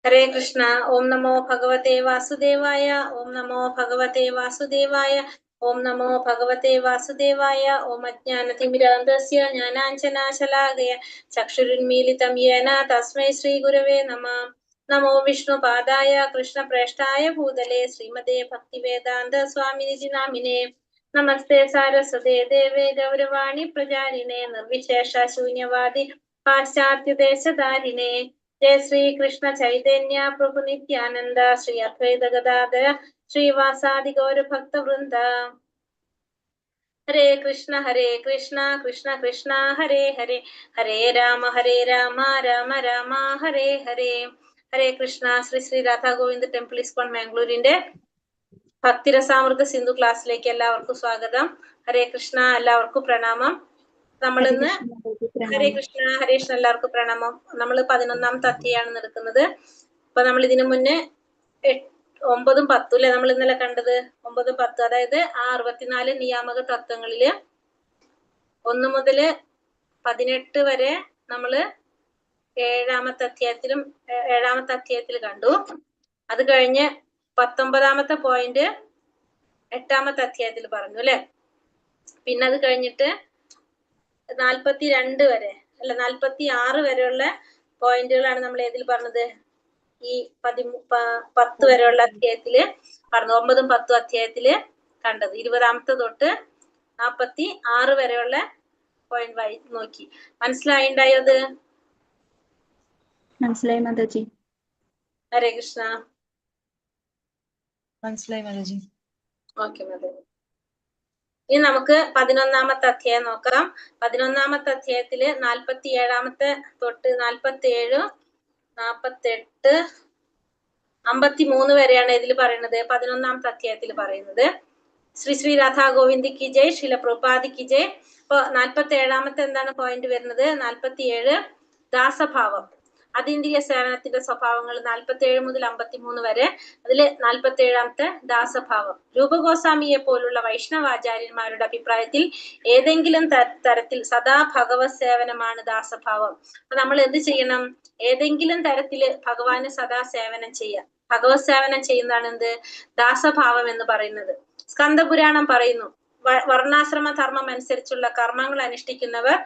हरे कृष्णा। ओम नमो भगवते वासुदेवाय। ओम नमो भगवते वासुदेवाय। ओम नमो भगवते वासुदेवाय। ओम अज्ञानतिमिरान्धस्य ज्ञानाञ्जनाशलाकया चक्षुरुन्मीलितं येन तस्मै श्रीगुरवे नमः। नमो विष्णुपादाय कृष्णप्रेष्ठाय भूतले श्रीमते भक्तिवेदान्त स्वामिनिधि नामिने। नमस्ते सारस्वते देवे गौरवाणी प्रचारिणे निर्विशेष शून्यवादी पाश्चात्यदेशधारिणे। जय श्री कृष्ण चैतन्य प्रभु नित्यानंद श्री अद्वैत गदाधर श्रीवासादि गौर भक्त वृंद। हरे कृष्ण कृष्ण कृष्ण हरे हरे, हरे राम राम राम हरे हरे। हरे कृष्ण। ശ്രീ ശ്രീ രാധാ ഗോവിന്ദ് ടെമ്പിൾ ഇസ്കോൺ മാംഗ്ലൂരിന്റെ ഭക്തിരസാമൃത സിന്ധു ക്ലാസ്സിലേക്ക് എല്ലാവർക്കും സ്വാഗതം. ഹരേ കൃഷ്ണ, എല്ലാവർക്കും പ്രണാമം. നമ്മളിന്ന് ഹരേ കൃഷ്ണ എല്ലാവർക്കും പ്രണാമം. നമ്മൾ 11ാമത്തെ അധ്യായമാണ് നടക്കുന്നത്. അപ്പൊ നമ്മൾ ഇതിനു മുന്നേ 9ഉം 10ഉം അല്ലെ നമ്മൾ ഇന്നലെ കണ്ടത്. 9, 10, അതായത് ആ 64 നിയാമക തത്വങ്ങളില് 1 മുതൽ 18 വരെ നമ്മള് 7ാമത്തെ അധ്യായത്തിൽ കണ്ടു. അത് കഴിഞ്ഞ് 19ാമത്തെ പോയിന്റ് 8ാമത്തെ അധ്യായത്തിൽ പറഞ്ഞു അല്ലെ. പിന്നെ അത് കഴിഞ്ഞിട്ട് 42 വരെ അല്ല 46 വരെയുള്ള പോയിന്റുകളാണ് നമ്മൾ ഏതിൽ പറഞ്ഞത്? ഈ 10 വരെയുള്ള അധ്യായത്തില് പറഞ്ഞു. 9ഉം 10ഉം അധ്യായത്തില് കണ്ടത്. 20ാമത്തെ തൊട്ട് 46 വരെയുള്ള പോയിന്റ് നോക്കി. മനസ്സിലായിണ്ടായോ? അത് മനസ്സിലായി മാതാജി. ഹരേ കൃഷ്ണ. മനസ്സിലായി മാതാജി. ഓക്കെ മാതാജി. ഇനി നമുക്ക് 11ാമത്തെ അധ്യായം നോക്കാം. 11ാമത്തെ അധ്യായത്തില് 47ാമത്തെ തൊട്ട് 47, 48, 53 വരെയാണ് ഇതിൽ പറയുന്നത്. 11ാമത്തെ അധ്യായത്തിൽ പറയുന്നത്. ശ്രീ ശ്രീ രാധാ ഗോവിന്ദ് കി ജയ്, ശില പ്രഭുപാദി കി ജയ്. ഇപ്പൊ 47ാമത്തെ എന്താണ് പോയിന്റ് വരുന്നത്? 47 ദാസഭാവം, അതീന്ദ്രിയ സേവനത്തിന്റെ സ്വഭാവങ്ങൾ 47 മുതൽ 53 വരെ. അതില് 47ാമത്തെ ദാസഭാവം. രൂപഗോസ്വാമിയെ പോലുള്ള വൈഷ്ണവാചാര്യന്മാരുടെ അഭിപ്രായത്തിൽ ഏതെങ്കിലും തരത്തിൽ സദാ ഭഗവത് സേവനമാണ് ദാസഭാവം. അപ്പൊ നമ്മൾ എന്ത് ചെയ്യണം? ഏതെങ്കിലും തരത്തില് ഭഗവാന് സദാ സേവനം ചെയ്യാം. ഭഗവത് സേവനം ചെയ്യുന്നതാണ് എന്ത്? ദാസഭാവം എന്ന് പറയുന്നത്. സ്കന്ദപുരാണം പറയുന്നു, വർണ്ണാശ്രമ ധർമ്മം അനുസരിച്ചുള്ള കർമ്മങ്ങൾ അനുഷ്ഠിക്കുന്നവർ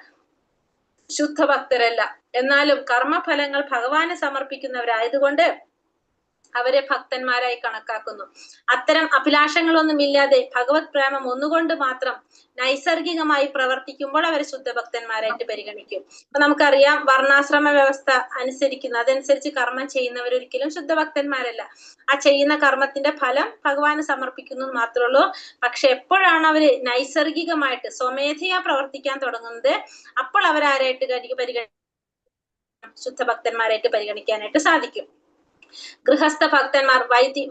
ശുദ്ധ ഭക്തരല്ല, എന്നാലും കർമ്മഫലങ്ങൾ ഭഗവാന് സമർപ്പിക്കുന്നവരായതുകൊണ്ട് അവരെ ഭക്തന്മാരായി കണക്കാക്കുന്നു. അത്തരം അഭിലാഷങ്ങളൊന്നുമില്ലാതെ ഭഗവത് പ്രേമം ഒന്നുകൊണ്ട് മാത്രം നൈസർഗികമായി പ്രവർത്തിക്കുമ്പോൾ അവരെ ശുദ്ധഭക്തന്മാരായിട്ട് പരിഗണിക്കും. അപ്പൊ നമുക്കറിയാം, വർണ്ണാശ്രമ വ്യവസ്ഥ അതനുസരിച്ച് കർമ്മം ചെയ്യുന്നവരൊരിക്കലും ശുദ്ധഭക്തന്മാരല്ല. ആ ചെയ്യുന്ന കർമ്മത്തിന്റെ ഫലം ഭഗവാന് സമർപ്പിക്കുന്നു മാത്രമേ ഉള്ളൂ. പക്ഷെ എപ്പോഴാണ് അവര് നൈസർഗികമായിട്ട് സ്വമേധയാ പ്രവർത്തിക്കാൻ തുടങ്ങുന്നത്, അപ്പോൾ അവരാരായിട്ട് ശുദ്ധഭക്തന്മാരായിട്ട് പരിഗണിക്കാനായിട്ട് സാധിക്കും. ഗൃഹസ്ഥ ഭക്തന്മാർ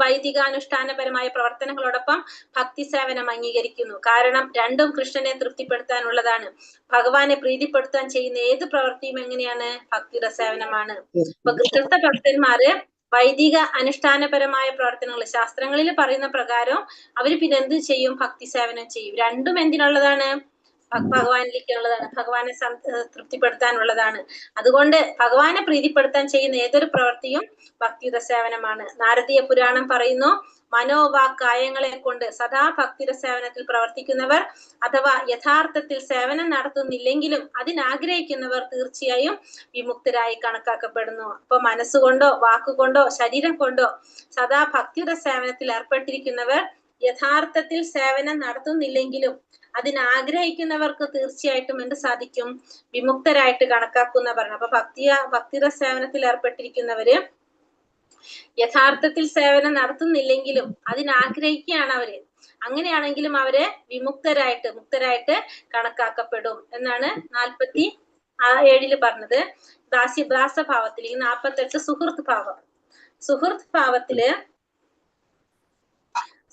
വൈദികാനുഷ്ഠാനപരമായ പ്രവർത്തനങ്ങളോടൊപ്പം ഭക്തി സേവനം അംഗീകരിക്കുന്നു. കാരണം രണ്ടും കൃഷ്ണനെ തൃപ്തിപ്പെടുത്താനുള്ളതാണ്. ഭഗവാനെ പ്രീതിപ്പെടുത്താൻ ചെയ്യുന്ന ഏത് പ്രവൃത്തിയും എങ്ങനെയാണ്? ഭക്തിയുടെ സേവനമാണ്. അപ്പൊ ഗൃഹസ്ഥ ഭക്തന്മാര് വൈദിക അനുഷ്ഠാനപരമായ പ്രവർത്തനങ്ങൾ ശാസ്ത്രങ്ങളിൽ പറയുന്ന പ്രകാരം അവര് പിന്നെ എന്ത് ചെയ്യും? ഭക്തി സേവനം ചെയ്യും. രണ്ടും എന്തിനുള്ളതാണ്? ഭഗവാനിലേക്കുള്ളതാണ്, ഭഗവാനെ തൃപ്തിപ്പെടുത്താനുള്ളതാണ്. അതുകൊണ്ട് ഭഗവാനെ പ്രീതിപ്പെടുത്താൻ ചെയ്യുന്ന ഏതൊരു പ്രവൃത്തിയും ഭക്തിയുടെ സേവനമാണ്. നാരദീയ പുരാണം പറയുന്നു, മനോവാക്കായങ്ങളെ കൊണ്ട് സദാ ഭക്തിയുടെ സേവനത്തിൽ പ്രവർത്തിക്കുന്നവർ അഥവാ യഥാർത്ഥത്തിൽ സേവനം നടത്തുന്നില്ലെങ്കിലും അതിനാഗ്രഹിക്കുന്നവർ തീർച്ചയായും വിമുക്തരായി കണക്കാക്കപ്പെടുന്നു. അപ്പൊ മനസ്സുകൊണ്ടോ വാക്കുകൊണ്ടോ ശരീരം കൊണ്ടോ സദാ ഭക്തിയുടെ സേവനത്തിൽ ഏർപ്പെട്ടിരിക്കുന്നവർ യഥാർത്ഥത്തിൽ സേവനം നടത്തുന്നില്ലെങ്കിലും അതിനാഗ്രഹിക്കുന്നവർക്ക് തീർച്ചയായിട്ടും എന്ത് സാധിക്കും? വിമുക്തരായിട്ട് കണക്കാക്കുന്നവരാണ്. അപ്പൊ ഭക്തിയുടെ സേവനത്തിൽ ഏർപ്പെട്ടിരിക്കുന്നവര് യഥാർത്ഥത്തിൽ സേവനം നടത്തുന്നില്ലെങ്കിലും അതിനാഗ്രഹിക്കുകയാണ് അവര്. അങ്ങനെയാണെങ്കിലും അവരെ മുക്തരായിട്ട് കണക്കാക്കപ്പെടും എന്നാണ് 47 പറഞ്ഞത്. ദാസഭാവത്തിൽ. 48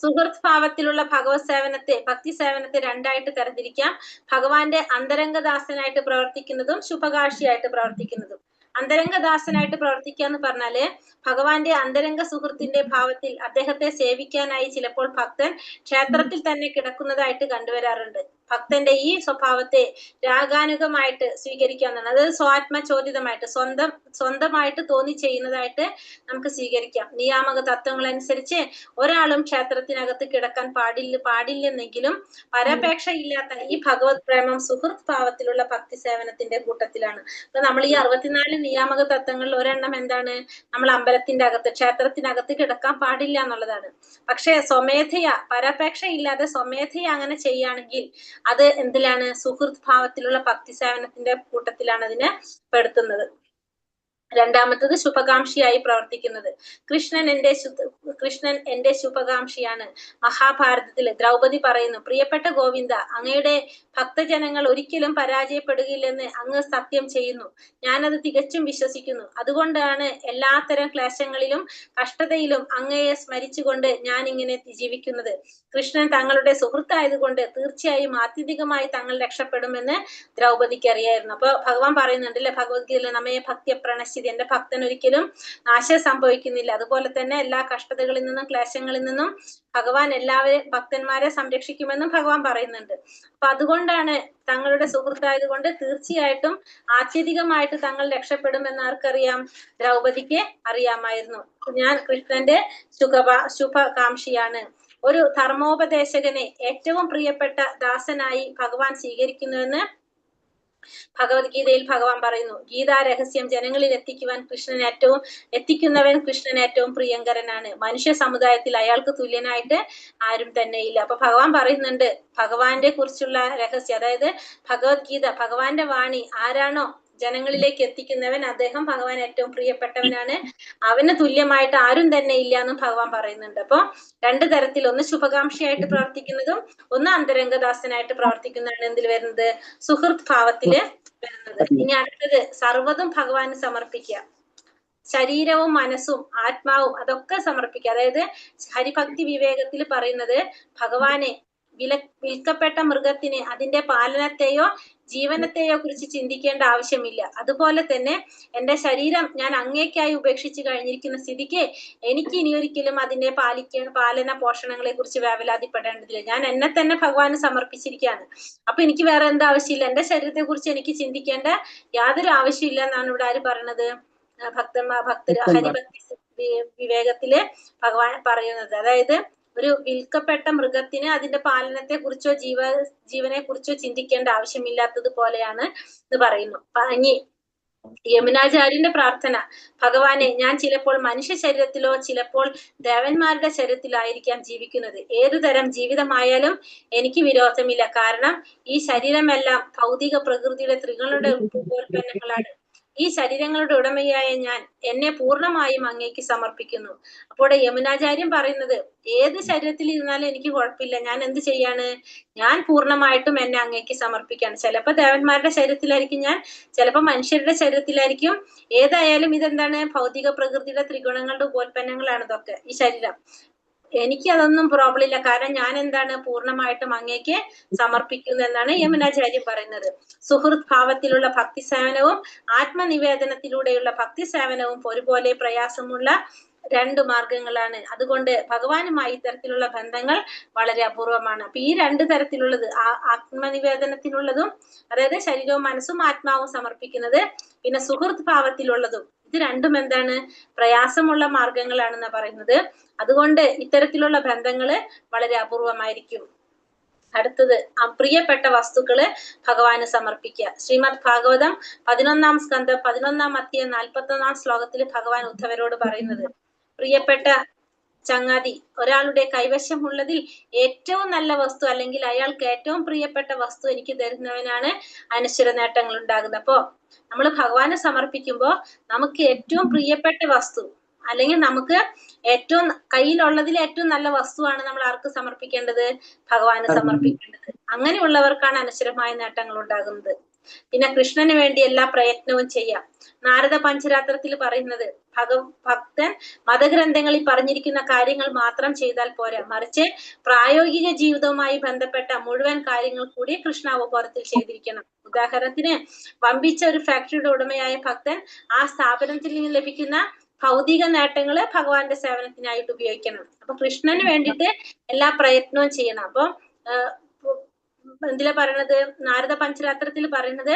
സുഹൃത്ത് ഭാവത്തിലുള്ള ഭഗവത് സേവനത്തെ, ഭക്തി സേവനത്തെ രണ്ടായിട്ട് തരംതിരിക്കാം. ഭഗവാന്റെ അന്തരംഗദാസനായിട്ട് പ്രവർത്തിക്കുന്നതും ശുഭകാക്ഷിയായിട്ട് പ്രവർത്തിക്കുന്നതും. അന്തരംഗദാസനായിട്ട് പ്രവർത്തിക്കുക എന്ന് പറഞ്ഞാല് ഭഗവാന്റെ അന്തരംഗ സുഹൃത്തിന്റെ ഭാവത്തിൽ അദ്ദേഹത്തെ സേവിക്കാനായി ചിലപ്പോൾ ഭക്തൻ ക്ഷേത്രത്തിൽ തന്നെ കിടക്കുന്നതായിട്ട് കണ്ടുവരാറുണ്ട്. ഭക്തന്റെ ഈ സ്വഭാവത്തെ രാഗാനുഗമായിട്ട് സ്വീകരിക്കാവുന്നതാണ്. അതായത് സ്വാത്മചോദിതമായിട്ട് സ്വന്തമായിട്ട് തോന്നി ചെയ്യുന്നതായിട്ട് നമുക്ക് സ്വീകരിക്കാം. നിയാമക തത്വങ്ങൾ അനുസരിച്ച് ഒരാളും ക്ഷേത്രത്തിനകത്ത് കിടക്കാൻ പാടില്ലെന്നെങ്കിലും പരപേക്ഷ ഇല്ലാത്ത ഈ ഭഗവത് പ്രേമം സുഹൃത്ത് ഭാവത്തിലുള്ള ഭക്തി സേവനത്തിന്റെ കൂട്ടത്തിലാണ്. അപ്പൊ നമ്മൾ ഈ 64 നിയാമക തത്വങ്ങളിൽ ഒരെണ്ണം എന്താണ്? നമ്മൾ അമ്പലത്തിന്റെ അകത്ത് ക്ഷേത്രത്തിനകത്ത് കിടക്കാൻ പാടില്ല എന്നുള്ളതാണ്. പക്ഷെ സ്വമേധയ പരപേക്ഷ ഇല്ലാതെ സ്വമേധയ അങ്ങനെ ചെയ്യുകയാണെങ്കിൽ അത് എന്തിലാണ്? സുഹൃത്ത് ഭാവത്തിലുള്ള ഭക്തി സേവനത്തിന്റെ കൂട്ടത്തിലാണ് അതിനെ പെടുത്തുന്നത്. രണ്ടാമത്തത് ശുഭകാംക്ഷിയായി പ്രവർത്തിക്കുന്നത്. കൃഷ്ണൻ എന്റെ ശുഭകാംക്ഷിയാണ്. മഹാഭാരതത്തില് ദ്രൗപദി പറയുന്നു, പ്രിയപ്പെട്ട ഗോവിന്ദ, അങ്ങയുടെ ഭക്തജനങ്ങൾ ഒരിക്കലും പരാജയപ്പെടുകയില്ലെന്ന് അങ്ങ് സത്യം ചെയ്യുന്നു. ഞാനത് തികച്ചും വിശ്വസിക്കുന്നു. അതുകൊണ്ടാണ് എല്ലാത്തരം ക്ലേശങ്ങളിലും കഷ്ടതയിലും അങ്ങയെ സ്മരിച്ചുകൊണ്ട് ഞാൻ ഇങ്ങനെ ജീവിക്കുന്നത്. കൃഷ്ണൻ തങ്ങളുടെ സുഹൃത്തായതുകൊണ്ട് തീർച്ചയായും ആത്യന്തികമായി തങ്ങൾ രക്ഷപ്പെടുമെന്ന് ദ്രൗപദിക്ക് അറിയായിരുന്നു. അപ്പൊ ഭഗവാൻ പറയുന്നുണ്ടല്ലേ ഭഗവത്ഗീതയിൽ, നമ്മയെ ഭക്തി പ്രണശ്യതി, എന്റെ ഭക്തൻ ഒരിക്കലും നാശം സംഭവിക്കുന്നില്ല. അതുപോലെ തന്നെ എല്ലാ കഷ്ടതകളിൽ നിന്നും ക്ലേശങ്ങളിൽ നിന്നും ഭഗവാൻ എല്ലാവരും ഭക്തന്മാരെ സംരക്ഷിക്കുമെന്നും ഭഗവാൻ പറയുന്നുണ്ട്. അപ്പൊ അതുകൊണ്ടാണ് തങ്ങളുടെ സുഹൃത്തായത് കൊണ്ട് തീർച്ചയായിട്ടും ആത്യന്തികമായിട്ട് തങ്ങൾ രക്ഷപ്പെടുമെന്ന് ആർക്കറിയാം? ദ്രൗപദിക്ക് അറിയാമായിരുന്നു. ഞാൻ കൃഷ്ണന്റെ ശുഭകാംക്ഷിയാണ്. ഒരു ധർമ്മോപദേശകനെ ഏറ്റവും പ്രിയപ്പെട്ട ദാസനായി ഭഗവാൻ സ്വീകരിക്കുന്നുവെന്ന് ഭഗവത്ഗീതയിൽ ഭഗവാൻ പറയുന്നു. ഗീതാ രഹസ്യം ജനങ്ങളിൽ എത്തിക്കുന്നവൻ കൃഷ്ണൻ ഏറ്റവും പ്രിയങ്കരനാണ്. മനുഷ്യ സമുദായത്തിൽ അയാൾക്ക് തുല്യനായിട്ട് ആരും തന്നെ ഇല്ല. അപ്പൊ ഭഗവാൻ പറയുന്നുണ്ട് ഭഗവാന്റെ കുറിച്ചുള്ള രഹസ്യം, അതായത് ഭഗവത്ഗീത, ഭഗവാന്റെ വാണി ആരാണോ ജനങ്ങളിലേക്ക് എത്തിക്കുന്നവൻ അദ്ദേഹം ഭഗവാൻ ഏറ്റവും പ്രിയപ്പെട്ടവനാണ്. അവന് തുല്യമായിട്ട് ആരും തന്നെ ഇല്ല എന്നും ഭഗവാൻ പറയുന്നുണ്ട്. അപ്പൊ രണ്ട് തരത്തിൽ, ഒന്ന് ശുഭകാംക്ഷിയായിട്ട് പ്രവർത്തിക്കുന്നതും ഒന്ന് അന്തരംഗദാസനായിട്ട് പ്രവർത്തിക്കുന്നതാണ് എന്തിൽ വരുന്നത്? സുഹൃത്ത് ഭാവത്തില് വരുന്നത്. ഇനി അടുത്തത് സർവ്വതും ഭഗവാന് സമർപ്പിക്കുക. ശരീരവും മനസ്സും ആത്മാവും അതൊക്കെ സമർപ്പിക്കുക. അതായത് ഹരിഭക്തി വിവേകത്തിൽ പറയുന്നത് ഭഗവാനെ വിൽക്കപ്പെട്ട മൃഗത്തിന് അതിന്റെ പാലനത്തെയോ ജീവനത്തെയോ കുറിച്ച് ചിന്തിക്കേണ്ട ആവശ്യമില്ല. അതുപോലെ തന്നെ എന്റെ ശരീരം ഞാൻ അങ്ങേക്കായി ഉപേക്ഷിച്ച് കഴിഞ്ഞിരിക്കുന്ന സ്ഥിതിക്ക് എനിക്ക് ഇനി ഒരിക്കലും അതിന്റെ പാലന പോഷണങ്ങളെ കുറിച്ച് വേവലാതിപ്പെടേണ്ടതില്ല. ഞാൻ എന്നെ തന്നെ ഭഗവാന് സമർപ്പിച്ചിരിക്കുകയാണ്. അപ്പൊ എനിക്ക് വേറെ എന്താ ആവശ്യമില്ല? എന്റെ ശരീരത്തെ കുറിച്ച് എനിക്ക് ചിന്തിക്കേണ്ട യാതൊരു ആവശ്യമില്ല എന്നാണ് ഇവിടെ ആര് പറയണത്? ഭക്തര് ഹരിഭക്തി വിവേകത്തില് ഭഗവാൻ പറയുന്നത്. അതായത് ഒരു വിൽക്കപ്പെട്ട മൃഗത്തിന് അതിന്റെ പാലനത്തെ കുറിച്ചോ ജീവനെ കുറിച്ചോ ചിന്തിക്കേണ്ട ആവശ്യമില്ലാത്തത് പോലെയാണ് എന്ന് പറയുന്നു. ഇനി യമുനാചാര്യന്റെ പ്രാർത്ഥന, ഭഗവാനെ, ഞാൻ ചിലപ്പോൾ മനുഷ്യ ശരീരത്തിലോ ചിലപ്പോൾ ദേവന്മാരുടെ ശരീരത്തിലായിരിക്കാം ജീവിക്കുന്നത്. ഏതു തരം ജീവിതമായാലും എനിക്ക് വിരോധമില്ല. കാരണം ഈ ശരീരമെല്ലാം ഭൗതിക പ്രകൃതിയുടെ ത്രികളുടെ ഉപോൽപ്പന്നങ്ങളാണ്. ഈ ശരീരങ്ങളുടെ ഉടമയായ ഞാൻ എന്നെ പൂർണ്ണമായും അങ്ങേക്ക് സമർപ്പിക്കുന്നു. അപ്പോൾ യമുനാചാര്യൻ പറയുന്നത്, ഏത് ശരീരത്തിൽ ഇരുന്നാലും എനിക്ക് കുഴപ്പമില്ല, ഞാൻ എന്ത് ചെയ്യാണ്? ഞാൻ പൂർണ്ണമായിട്ടും എന്നെ അങ്ങേക്ക് സമർപ്പിക്കാണ്. ചിലപ്പോ ദേവന്മാരുടെ ശരീരത്തിലായിരിക്കും ഞാൻ, ചിലപ്പോ മനുഷ്യരുടെ ശരീരത്തിലായിരിക്കും. ഏതായാലും ഇതെന്താണ്? ഭൗതിക പ്രകൃതിയുടെ ത്രിഗുണങ്ങളുടെ ഉപോൽപ്പന്നങ്ങളാണ് ഇതൊക്കെ, ഈ ശരീരം. എനിക്ക് അതൊന്നും പ്രോബ്ലം ഇല്ല. കാരണം ഞാൻ എന്താണ്? പൂർണ്ണമായിട്ടും അങ്ങേക്ക് സമർപ്പിക്കുന്നു എന്നാണ് യമുനാചാര്യൻ പറയുന്നത്. സുഹൃത്ത് ഭാവത്തിലുള്ള ഭക്തി സേവനവും ആത്മനിവേദനത്തിലൂടെയുള്ള ഭക്തി സേവനവും ഒരുപോലെ പ്രയാസമുള്ള രണ്ട് മാർഗങ്ങളാണ്. അതുകൊണ്ട് ഭഗവാനുമായി ഇത്തരത്തിലുള്ള ബന്ധങ്ങൾ വളരെ അപൂർവമാണ്. അപ്പൊ ഈ രണ്ട് തരത്തിലുള്ളത്, ആത്മനിവേദനത്തിനുള്ളതും, അതായത് ശരീരവും മനസ്സും ആത്മാവും സമർപ്പിക്കുന്നത്, പിന്നെ സുഹൃത്ത് ഭാവത്തിലുള്ളതും, ഇത് രണ്ടും എന്താണ്? പ്രയാസമുള്ള മാർഗങ്ങളാണെന്നാ പറയുന്നത്. അതുകൊണ്ട് ഇത്തരത്തിലുള്ള ബന്ധങ്ങള് വളരെ അപൂർവമായിരിക്കും. അടുത്തത് പ്രിയപ്പെട്ട വസ്തുക്കള് ഭഗവാന് സമർപ്പിക്കുക. ശ്രീമദ് ഭാഗവതം 11-ാം സ്കന്ധം 11-ാം അധ്യായം 41-ാം ശ്ലോകത്തിൽ ഭഗവാൻ ഉദ്ധവരോട് പറയുന്നത്, പ്രിയപ്പെട്ട ചങ്ങാതി, ഒരാളുടെ കൈവശമുള്ളതിൽ ഏറ്റവും നല്ല വസ്തു അല്ലെങ്കിൽ അയാൾക്ക് ഏറ്റവും പ്രിയപ്പെട്ട വസ്തു എനിക്ക് തരുന്നവനാണ് അനശ്വര നേട്ടങ്ങൾ ഉണ്ടാകുന്നത്. അപ്പോ നമ്മൾ ഭഗവാനെ സമർപ്പിക്കുമ്പോ നമുക്ക് ഏറ്റവും പ്രിയപ്പെട്ട വസ്തു അല്ലെങ്കിൽ നമുക്ക് ഏറ്റവും കയ്യിലുള്ളതിൽ ഏറ്റവും നല്ല വസ്തുവാണ് നമ്മൾ ആർക്ക് സമർപ്പിക്കേണ്ടത്? ഭഗവാന് സമർപ്പിക്കേണ്ടത്. അങ്ങനെയുള്ളവർക്കാണ് അനശ്വരമായ നേട്ടങ്ങൾ ഉണ്ടാകുന്നത്. പിന്നെ കൃഷ്ണന് വേണ്ടി എല്ലാ പ്രയത്നവും ചെയ്യാം. നാരദ പഞ്ചരാത്രത്തിൽ പറയുന്നത്, ഭക്തൻ മതഗ്രന്ഥങ്ങളിൽ പറഞ്ഞിരിക്കുന്ന കാര്യങ്ങൾ മാത്രം ചെയ്താൽ പോരാ, മറിച്ച് പ്രായോഗിക ജീവിതവുമായി ബന്ധപ്പെട്ട മുഴുവൻ കാര്യങ്ങൾ കൂടി കൃഷ്ണാവബോധത്തിൽ ചെയ്തിരിക്കണം. ഉദാഹരണത്തിന്, വമ്പിച്ച ഒരു ഫാക്ടറിയുടെ ഉടമയായ ഭക്തൻ ആ സ്ഥാപനത്തിൽ നിന്ന് ലഭിക്കുന്ന ഭൗതിക നേട്ടങ്ങള് ഭഗവാന്റെ സേവനത്തിനായിട്ട് ഉപയോഗിക്കണം. അപ്പൊ കൃഷ്ണന് വേണ്ടിയിട്ട് എല്ലാ പ്രയത്നവും ചെയ്യണം. അപ്പൊ എന്തിലാ പറയണത്? നാരദ പഞ്ചരാത്രത്തിൽ പറയുന്നത്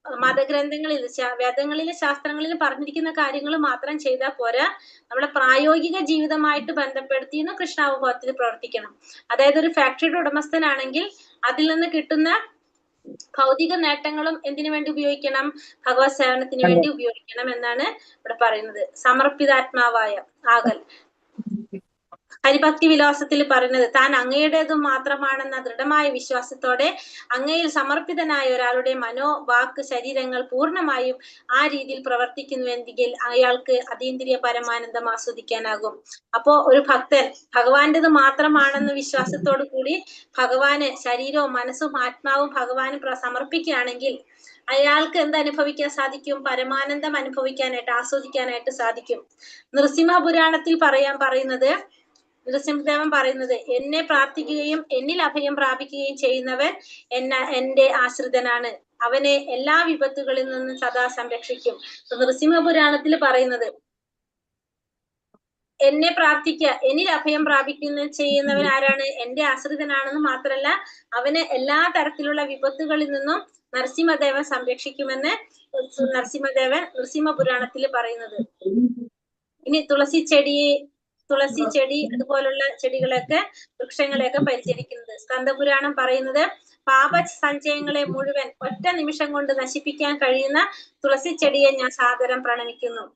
മതഗ്രന്ഥങ്ങളിൽ വേദങ്ങളിലും ശാസ്ത്രങ്ങളിലും പറഞ്ഞിരിക്കുന്ന കാര്യങ്ങൾ മാത്രം ചെയ്താൽ പോരാ, നമ്മുടെ പ്രായോഗിക ജീവിതമായിട്ട് ബന്ധപ്പെടുത്തിയും കൃഷ്ണാവബോധത്തിൽ പ്രവർത്തിക്കണം. അതായത് ഒരു ഫാക്ടറിയുടെ ഉടമസ്ഥനാണെങ്കിൽ അതിൽ നിന്ന് കിട്ടുന്ന ഭൗതിക നേട്ടങ്ങളും എന്തിനു വേണ്ടി ഉപയോഗിക്കണം? ഭഗവത് സേവനത്തിന് വേണ്ടി ഉപയോഗിക്കണം എന്നാണ് ഇവിടെ പറയുന്നത്. സമർപ്പിതാത്മാവായ ആകൽ. ഹരിഭക്തി വിലാസത്തിൽ പറയുന്നത് താൻ അങ്ങയുടേതും മാത്രമാണെന്ന ദൃഢമായ വിശ്വാസത്തോടെ അങ്ങയിൽ സമർപ്പിതനായ ഒരാളുടെ മനോ വാക്ക് ശരീരങ്ങൾ പൂർണ്ണമായും ആ രീതിയിൽ പ്രവർത്തിക്കുന്നുവെങ്കിൽ അയാൾക്ക് അതീന്ദ്രിയ പരമാനന്ദം ആസ്വദിക്കാനാകും. അപ്പോ ഒരു ഭക്തൻ ഭഗവാന്റേത് മാത്രമാണെന്ന വിശ്വാസത്തോടു കൂടി ഭഗവാന് ശരീരവും മനസ്സും ആത്മാവും ഭഗവാന് സമർപ്പിക്കുകയാണെങ്കിൽ അയാൾക്ക് എന്ത് അനുഭവിക്കാൻ സാധിക്കും? പരമാനന്ദം അനുഭവിക്കാനായിട്ട്, ആസ്വദിക്കാനായിട്ട് സാധിക്കും. നൃസിംഹ പുരാണത്തിൽ പറയുന്നത് നൃസിംഹദേവൻ പറയുന്നത്, എന്നെ പ്രാർത്ഥിക്കുകയും എന്നിൽ അഭയം പ്രാപിക്കുകയും ചെയ്യുന്നവൻ എന്റെ ആശ്രിതനാണ്, അവനെ എല്ലാ വിപത്തുകളിൽ നിന്നും സദാ സംരക്ഷിക്കും. നൃസിംഹ പുരാണത്തിൽ പറയുന്നത് എന്നെ പ്രാർത്ഥിക്കുക, എന്നിൽ അഭയം ചെയ്യുന്നവൻ ആരാണ്? എന്റെ ആശ്രിതനാണെന്ന് മാത്രല്ല, അവന് എല്ലാ തരത്തിലുള്ള വിപത്തുകളിൽ നിന്നും നരസിംഹദേവൻ സംരക്ഷിക്കുമെന്ന് നൃസിംഹ പുരാണത്തിൽ പറയുന്നത്. ഇനി തുളസി ചെടി അതുപോലുള്ള ചെടികളൊക്കെ വൃക്ഷങ്ങളെയൊക്കെ പരിചരിക്കുന്നത്. സ്കന്ദപുരാണം പറയുന്നത് പാപ സഞ്ചയങ്ങളെ മുഴുവൻ ഒറ്റ നിമിഷം കൊണ്ട് നശിപ്പിക്കാൻ കഴിയുന്ന തുളസി ചെടിയെ ഞാൻ സാദരം പ്രണമിക്കുന്നു.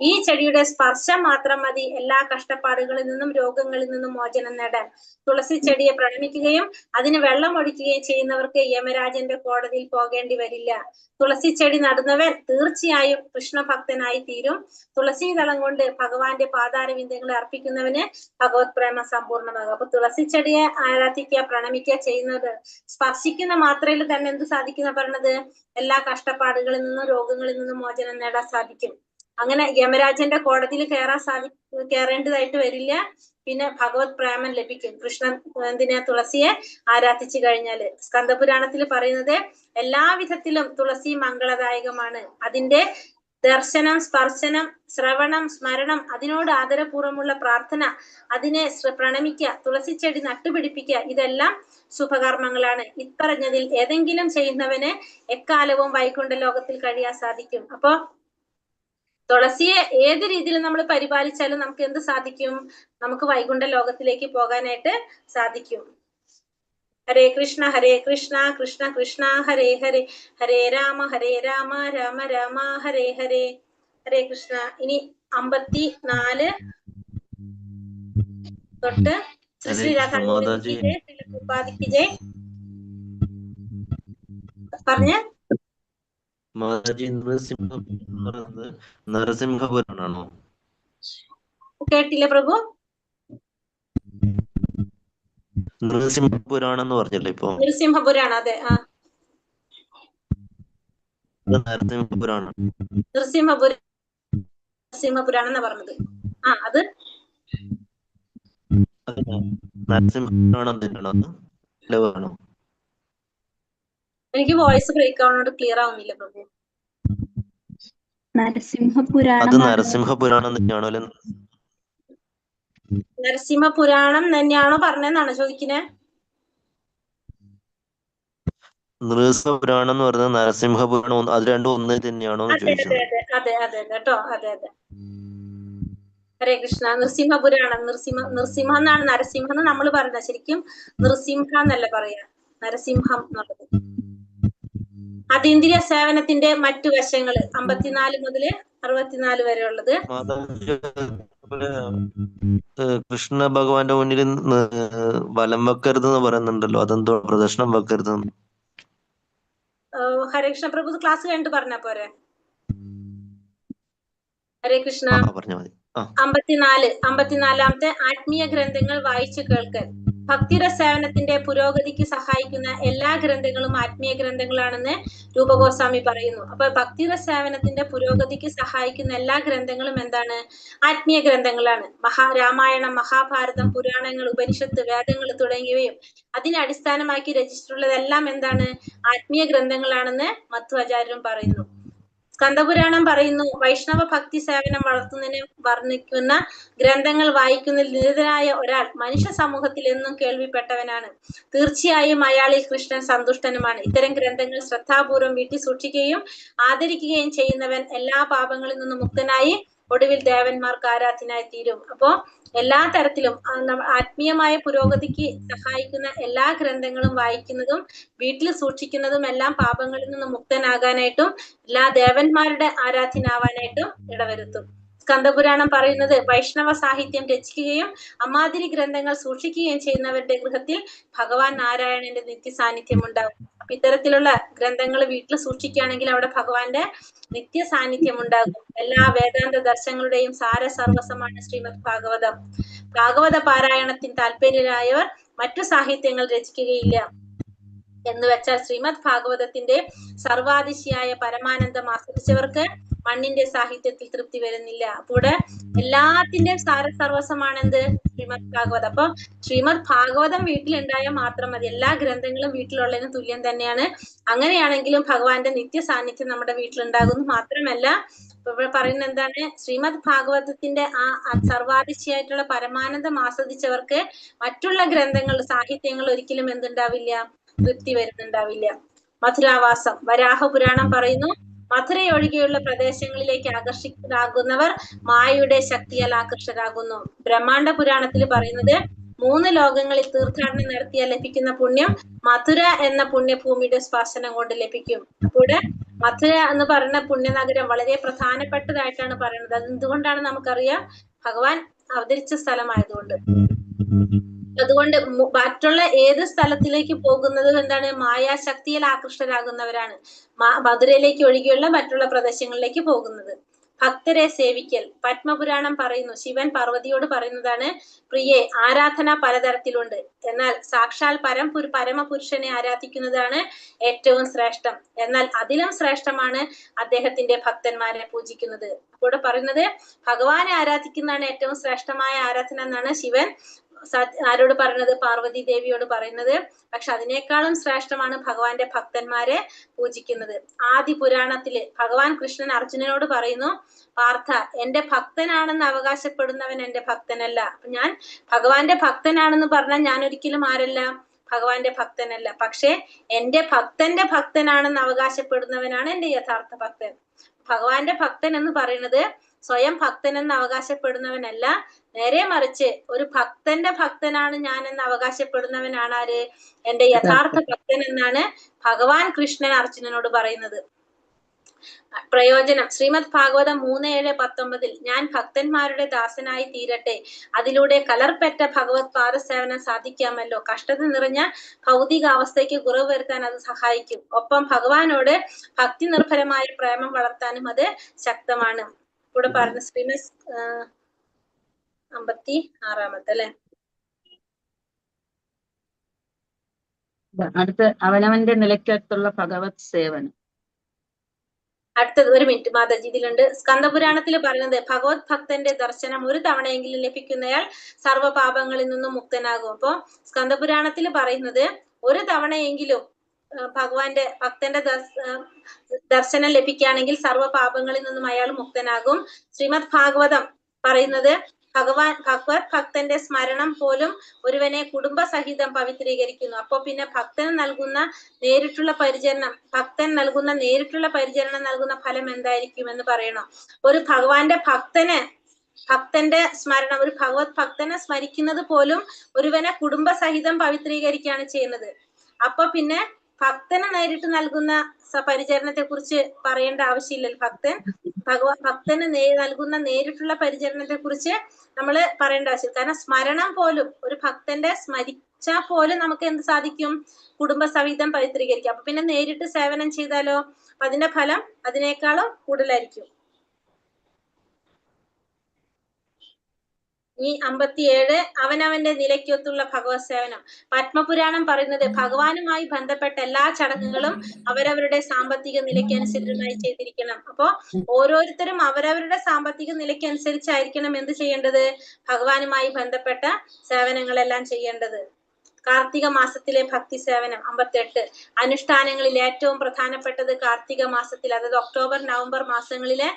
ഈ ചെടിയുടെ സ്പർശം മാത്രം മതി എല്ലാ കഷ്ടപ്പാടുകളിൽ നിന്നും രോഗങ്ങളിൽ നിന്നും മോചനം നേടാൻ. തുളസി ചെടിയെ പ്രണമിക്കുകയും അതിന് വെള്ളം ഒഴിക്കുകയും ചെയ്യുന്നവർക്ക് യമരാജന്റെ കോടതിയിൽ പോകേണ്ടി വരില്ല. തുളസി ചെടി നടുന്നവൻ തീർച്ചയായും കൃഷ്ണഭക്തനായി തീരും. തുളസി ദളം കൊണ്ട് ഭഗവാന്റെ പാതാരവിന്ദങ്ങളെ അർപ്പിക്കുന്നവന് ഭഗവത് പ്രേമ സമ്പൂർണ്ണമാകും. അപ്പൊ തുളസി ചെടിയെ ആരാധിക്കുക, പ്രണമിക്കുക ചെയ്യുന്നത് സ്പർശിക്കുന്ന മാത്രയിൽ തന്നെ എന്ത് സാധിക്കുന്ന പറഞ്ഞത്? എല്ലാ കഷ്ടപ്പാടുകളിൽ നിന്നും രോഗങ്ങളിൽ നിന്നും മോചനം നേടാൻ സാധിക്കും. അങ്ങനെ യമരാജന്റെ കോടതിയിൽ കയറേണ്ടതായിട്ട് വരില്ല. പിന്നെ ഭഗവത് പ്രേമം ലഭിക്കും തുളസിയെ ആരാധിച്ചു കഴിഞ്ഞാല്. സ്കന്ദപുരാണത്തിൽ പറയുന്നത് എല്ലാ വിധത്തിലും തുളസി മംഗളദായകമാണ്. അതിന്റെ ദർശനം, സ്പർശനം, ശ്രവണം, സ്മരണം, അതിനോട് ആദരപൂർവ്വമുള്ള പ്രാർത്ഥന, അതിനെ പ്രണമിക്കുക, തുളസി ചെടി നട്ടുപിടിപ്പിക്കുക, ഇതെല്ലാം ശുഭകർമ്മങ്ങളാണ്. ഇപ്പറഞ്ഞതിൽ ഏതെങ്കിലും ചെയ്യുന്നവന് എക്കാലവും വൈകുണ്ഠ ലോകത്തിൽ കഴിയാൻ സാധിക്കും. അപ്പൊ തുളസിയെ ഏത് രീതിയിൽ നമ്മൾ പരിപാലിച്ചാലും നമുക്ക് എന്ത് സാധിക്കും? നമുക്ക് വൈകുണ്ഠ ലോകത്തിലേക്ക് പോകാനായിട്ട് സാധിക്കും. ഹരേ കൃഷ്ണ കൃഷ്ണ കൃഷ്ണ ഹരേ ഹരേ, ഹരേ രാമ രാമ രാമ ഹരേ ഹരേ. ഹരേ കൃഷ്ണ. ഇനി 54 തൊട്ട് ശ്രീ രാധാകൃഷ്ണ പറഞ്ഞ നരസിംഹപുരാണോ? കേട്ടില്ല പ്രഭു. നരസിംഹപുരാണം എന്ന് പറഞ്ഞല്ലോ ഇപ്പൊ. നരസിംഹപുരാണം, അതെ. നരസിംഹപുരാണം നരസിംഹപുരാണം പറഞ്ഞത്. അത് നരസിംഹപുരാണം തന്നെയാണോ? എനിക്ക് വോയിസ് ബ്രേക്ക് ആവുന്നോണ്ട് ക്ലിയർ ആവുന്നില്ല പ്രഭു. നരസിംഹപുരാണം തന്നെയാണോ? നരസിംഹപുരാണം തന്നെയാണോ പറഞ്ഞെന്നാണോ ചോദിക്കുന്നത്? നൃസിംഹപുരാണം എന്ന് പറയുന്നത് നരസിംഹപുരാണം, അത് രണ്ടും ഒന്ന് തന്നെയാണോ? അതെ കേട്ടോ, അതെ. ഹരേ കൃഷ്ണ. നൃസിംഹപുരാണം, നൃസിംഹം എന്നാണ് നരസിംഹം എന്ന് നമ്മൾ പറയുന്നത്. ശരിക്കും നൃസിംഹ എന്നല്ല പറയാ, നരസിംഹം എന്നുള്ളത്. അതീന്ദ്രിയ സേവനത്തിന്റെ മറ്റു വശങ്ങള് 54 മുതൽ 64 വരെ ഉള്ളത്. കൃഷ്ണ ഭഗവാന്റെ മുന്നിൽ വലം വെക്കരുത് എന്ന് പറയുന്നുണ്ടല്ലോ, അതെന്തോ പ്രദക്ഷിണം വെക്കരുത്? ഹരേ കൃഷ്ണ പ്രഭു ക്ലാസ് കഴിഞ്ഞിട്ട് പറഞ്ഞാ പോരെ? ഹരേ കൃഷ്ണ. 54 ആത്മീയ ഗ്രന്ഥങ്ങൾ വായിച്ചു കേൾക്കൽ. ഭക്തിരസേവനത്തിന്റെ പുരോഗതിക്ക് സഹായിക്കുന്ന എല്ലാ ഗ്രന്ഥങ്ങളും ആത്മീയ ഗ്രന്ഥങ്ങളാണെന്ന് രൂപഗോസ്വാമി പറയുന്നു. അപ്പൊ ഭക്തിരസേവനത്തിന്റെ പുരോഗതിക്ക് സഹായിക്കുന്ന എല്ലാ ഗ്രന്ഥങ്ങളും എന്താണ്? ആത്മീയ ഗ്രന്ഥങ്ങളാണ്. രാമായണം, മഹാഭാരതം, പുരാണങ്ങൾ, ഉപനിഷത്ത്, വേദങ്ങൾ തുടങ്ങിയവയും അതിനെ അടിസ്ഥാനമാക്കി രചിച്ചിട്ടുള്ളതെല്ലാം എന്താണ്? ആത്മീയ ഗ്രന്ഥങ്ങളാണെന്ന് മധ്വാചാര്യരും പറയുന്നു. സ്കന്ദപുരാണം പറയുന്നു, വൈഷ്ണവ ഭക്തി സേവനം വളർത്തുന്നതിനെ വർണ്ണിക്കുന്ന ഗ്രന്ഥങ്ങൾ വായിക്കുന്നതിൽ നിരതനായ ഒരാൾ മനുഷ്യ സമൂഹത്തിൽ എന്നും കേൾവിപ്പെട്ടവനാണ്. തീർച്ചയായും അയാളിൽ കൃഷ്ണൻ സന്തുഷ്ടനുമാണ്. ഇത്തരം ഗ്രന്ഥങ്ങൾ ശ്രദ്ധാപൂർവം വീട്ടിൽ സൂക്ഷിക്കുകയും ആദരിക്കുകയും ചെയ്യുന്നവൻ എല്ലാ പാപങ്ങളിൽ നിന്നും മുക്തനായി ഒടുവിൽ ദേവന്മാർക്ക് ആരാധ്യനായി തീരും. അപ്പോ എല്ലാ തരത്തിലും ആത്മീയമായ പുരോഗതിക്ക് സഹായിക്കുന്ന എല്ലാ ഗ്രന്ഥങ്ങളും വായിക്കുന്നതും വീട്ടിൽ സൂക്ഷിക്കുന്നതും എല്ലാം പാപങ്ങളിൽ നിന്ന് മുക്തനാകാനായിട്ടും എല്ലാ ദേവന്മാരുടെ ആരാധ്യനാവാനായിട്ടും ഇടവരുത്തും. സ്കന്ദപുരാണം പറയുന്നത് വൈഷ്ണവ സാഹിത്യം രചിക്കുകയും അമാതിരി ഗ്രന്ഥങ്ങൾ സൂക്ഷിക്കുകയും ചെയ്യുന്നവരുടെ ഗൃഹത്തിൽ ഭഗവാൻ നാരായണന്റെ നിത്യ സാന്നിധ്യം ഉണ്ടാകും. അപ്പൊ ഇത്തരത്തിലുള്ള ഗ്രന്ഥങ്ങൾ വീട്ടിൽ സൂക്ഷിക്കുകയാണെങ്കിൽ അവിടെ ഭഗവാന്റെ നിത്യ സാന്നിധ്യം ഉണ്ടാകും. എല്ലാ വേദാന്ത ദർശനങ്ങളുടെയും സാരസർവസമാണ് ശ്രീമദ് ഭാഗവതം. ഭാഗവത പാരായണത്തിന് താല്പര്യരായവർ മറ്റു സാഹിത്യങ്ങൾ രചിക്കുകയില്ല. എന്ന് വെച്ചാൽ ശ്രീമദ് ഭാഗവതത്തിന്റെ സർവാതിശയായ പരമാനന്ദം ആസ്വദിച്ചവർക്ക് മണ്ണിന്റെ സാഹിത്യത്തിൽ തൃപ്തി വരുന്നില്ല. അപ്പോൾ എല്ലാത്തിന്റെയും സാരസർവസമാണെന്ത്? ശ്രീമദ് ഭാഗവതം. അപ്പൊ ശ്രീമദ് ഭാഗവതം വീട്ടിലുണ്ടായാൽ മാത്രം മതി. എല്ലാ ഗ്രന്ഥങ്ങളും വീട്ടിലുള്ളതിന് തുല്യം തന്നെയാണ്. അങ്ങനെയാണെങ്കിലും ഭഗവാന്റെ നിത്യ സാന്നിധ്യം നമ്മുടെ വീട്ടിലുണ്ടാകുന്നു. മാത്രമല്ല ഇവിടെ പറയുന്നത് എന്താണ്? ശ്രീമദ് ഭാഗവതത്തിന്റെ ആ സർവാതിശയായിട്ടുള്ള പരമാനന്ദം ആസ്വദിച്ചവർക്ക് മറ്റുള്ള ഗ്രന്ഥങ്ങൾ സാഹിത്യങ്ങൾ ഒരിക്കലും എന്തുണ്ടാവില്ല? തൃപ്തി വരുന്നുണ്ടാവില്ല. മധുരാവാസം വരാഹ പുരാണം പറയുന്നു, മധുരയൊഴികെയുള്ള പ്രദേശങ്ങളിലേക്ക് ആകർഷിതരാകുന്നവർ മായയുടെ ശക്തിയാൽ ആകർഷകരാകുന്നു. ബ്രഹ്മാണ്ഡ പുരാണത്തിൽ പറയുന്നത് 3 ലോകങ്ങളിൽ തീർത്ഥാടനം നടത്തിയാൽ ലഭിക്കുന്ന പുണ്യം മധുര എന്ന പുണ്യഭൂമിയുടെ സ്പർശനം കൊണ്ട് ലഭിക്കും. അപ്പോൾ മധുര എന്ന് പറയുന്ന പുണ്യനഗരം വളരെ പ്രധാനപ്പെട്ടതായിട്ടാണ് പറയുന്നത്. അത് എന്തുകൊണ്ടാണ് നമുക്കറിയാം? ഭഗവാൻ അവതരിച്ച സ്ഥലമായതുകൊണ്ട്. അതുകൊണ്ട് മറ്റുള്ള ഏത് സ്ഥലത്തിലേക്ക് പോകുന്നതും എന്താണ്? മായാശക്തിയിൽ ആകൃഷ്ടരാകുന്നവരാണ് മധുരയിലേക്ക് ഒഴികെയുള്ള മറ്റുള്ള പ്രദേശങ്ങളിലേക്ക് പോകുന്നത്. ഭക്തരെ സേവിക്കൽ പത്മപുരാണം പറയുന്നു, ശിവൻ പാർവതിയോട് പറയുന്നതാണ്, പ്രിയെ ആരാധന പലതരത്തിലുണ്ട്, എന്നാൽ സാക്ഷാൽ പരമപുരുഷനെ ആരാധിക്കുന്നതാണ് ഏറ്റവും ശ്രേഷ്ഠം. എന്നാൽ അതിലും ശ്രേഷ്ഠമാണ് അദ്ദേഹത്തിന്റെ ഭക്തന്മാരെ പൂജിക്കുന്നത്. അപ്പോൾ പറയുന്നത് ഭഗവാനെ ആരാധിക്കുന്നതാണ് ഏറ്റവും ശ്രേഷ്ഠമായ ആരാധന എന്നാണ് ശിവൻ ആരോട് പറയുന്നത്? പാർവതി ദേവിയോട് പറയുന്നത്. പക്ഷെ അതിനേക്കാളും ശ്രേഷ്ഠമാണ് ഭഗവാന്റെ ഭക്തന്മാരെ പൂജിക്കുന്നത്. ആദി പുരാണത്തില് ഭഗവാൻ കൃഷ്ണൻ അർജുനനോട് പറയുന്നു, പാർത്ഥ, എന്റെ ഭക്തനാണെന്ന് അവകാശപ്പെടുന്നവൻ എന്റെ ഭക്തനല്ല. അപ്പൊ ഞാൻ ഭഗവാന്റെ ഭക്തനാണെന്ന് പറഞ്ഞാൽ ഞാൻ ഒരിക്കലും ആരല്ല? ഭഗവാന്റെ ഭക്തനല്ല. പക്ഷെ എന്റെ ഭക്തന്റെ ഭക്തനാണെന്ന് അവകാശപ്പെടുന്നവനാണ് എന്റെ യഥാർത്ഥ ഭക്തൻ. ഭഗവാന്റെ ഭക്തൻ എന്ന് പറയുന്നത് സ്വയം ഭക്തൻ എന്ന് അവകാശപ്പെടുന്നവനല്ല, നേരെ മറിച്ച് ഒരു ഭക്തന്റെ ഭക്തനാണ് ഞാൻ എന്ന് അവകാശപ്പെടുന്നവനാണ് ആര്? എന്റെ യഥാർത്ഥ ഭക്തൻ എന്നാണ് ഭഗവാൻ കൃഷ്ണൻ അർജുനനോട് പറയുന്നത്. പ്രയോജനം ശ്രീമദ് ഭാഗവതം 3:7-19 ഞാൻ ഭക്തന്മാരുടെ ദാസനായി തീരട്ടെ, അതിലൂടെ കലർപ്പെട്ട ഭഗവത് പാദസേവനം സാധിക്കാമല്ലോ. കഷ്ടത നിറഞ്ഞ ഭൗതിക അവസ്ഥയ്ക്ക് കുറവ് വരുത്താൻ അത് സഹായിക്കും. ഒപ്പം ഭഗവാനോട് ഭക്തി നിർഭരമായ പ്രേമം വളർത്താനും അത് ശക്തമാണ്. ഇവിടെ പറഞ്ഞ ശ്രീമദ് 56 അല്ലെ. അടുത്ത അവനവന്റെ നിലയ്ക്കടുത്തുള്ള ഭഗവത് സേവനം. അടുത്തത് ഒരു മിനിറ്റ് മാതാജി, ഇതിലുണ്ട്. സ്കന്ദപുരാണത്തിൽ പറയുന്നത് ഭഗവത് ഭക്തന്റെ ദർശനം ഒരു തവണയെങ്കിലും ലഭിക്കുന്നയാൾ സർവ്വപാപങ്ങളിൽ നിന്നും മുക്തനാകും. അപ്പൊ സ്കന്ദപുരാണത്തിൽ പറയുന്നത് ഒരു തവണയെങ്കിലും ഭക്തന്റെ ദർശനം ലഭിക്കുകയാണെങ്കിൽ സർവ്വപാപങ്ങളിൽ നിന്നും അയാൾ മുക്തനാകും. ശ്രീമദ് ഭാഗവതം പറയുന്നത് ഭഗവത് ഭക്തന്റെ സ്മരണം പോലും ഒരുവനെ കുടുംബസഹിതം പവിത്രീകരിക്കുന്നു. അപ്പൊ പിന്നെ ഭക്തൻ നൽകുന്ന നേരിട്ടുള്ള പരിചരണം നൽകുന്ന ഫലം എന്തായിരിക്കും എന്ന് പറയണം. ഒരു ഭക്തന്റെ സ്മരണം, ഒരു ഭഗവത് ഭക്തനെ സ്മരിക്കുന്നത് പോലും ഒരുവനെ കുടുംബസഹിതം പവിത്രീകരിക്കുകയാണ് ചെയ്യുന്നത്. അപ്പൊ പിന്നെ ഭക്തന് നേരിട്ട് നൽകുന്ന പരിചരണത്തെ കുറിച്ച് പറയേണ്ട ആവശ്യമില്ലല്ലോ. ഭക്തന് നൽകുന്ന നേരിട്ടുള്ള പരിചരണത്തെ കുറിച്ച് നമ്മൾ പറയേണ്ട ആവശ്യം. കാരണം സ്മരണം പോലും, ഒരു ഭക്തന്റെ സ്മരിച്ചാൽ പോലും നമുക്ക് എന്ത് സാധിക്കും? കുടുംബസഹിതം പവിത്രീകരിക്കാം. അപ്പൊ പിന്നെ നേരിട്ട് സേവനം ചെയ്താലോ അതിന്റെ ഫലം അതിനേക്കാളും കൂടുതലായിരിക്കും. ഈ 57 അവനവന്റെ നിലയ്ക്കൊത്തുള്ള ഭഗവത് സേവനം. പത്മപുരാണം പറയുന്നത് ഭഗവാനുമായി ബന്ധപ്പെട്ട എല്ലാ ചടങ്ങുകളും അവരവരുടെ സാമ്പത്തിക നിലയ്ക്കനുസരിച്ചായി ചെയ്തിരിക്കണം. അപ്പോ ഓരോരുത്തരും അവരവരുടെ സാമ്പത്തിക നിലയ്ക്കനുസരിച്ചായിരിക്കണം എന്ത് ചെയ്യേണ്ടത്? ഭഗവാനുമായി ബന്ധപ്പെട്ട സേവനങ്ങളെല്ലാം ചെയ്യേണ്ടത്. കാർത്തിക മാസത്തിലെ ഭക്തി സേവനം 58. അനുഷ്ഠാനങ്ങളിൽ ഏറ്റവും പ്രധാനപ്പെട്ടത് കാർത്തിക മാസത്തിൽ, അതായത് ഒക്ടോബർ നവംബർ മാസങ്ങളിലെ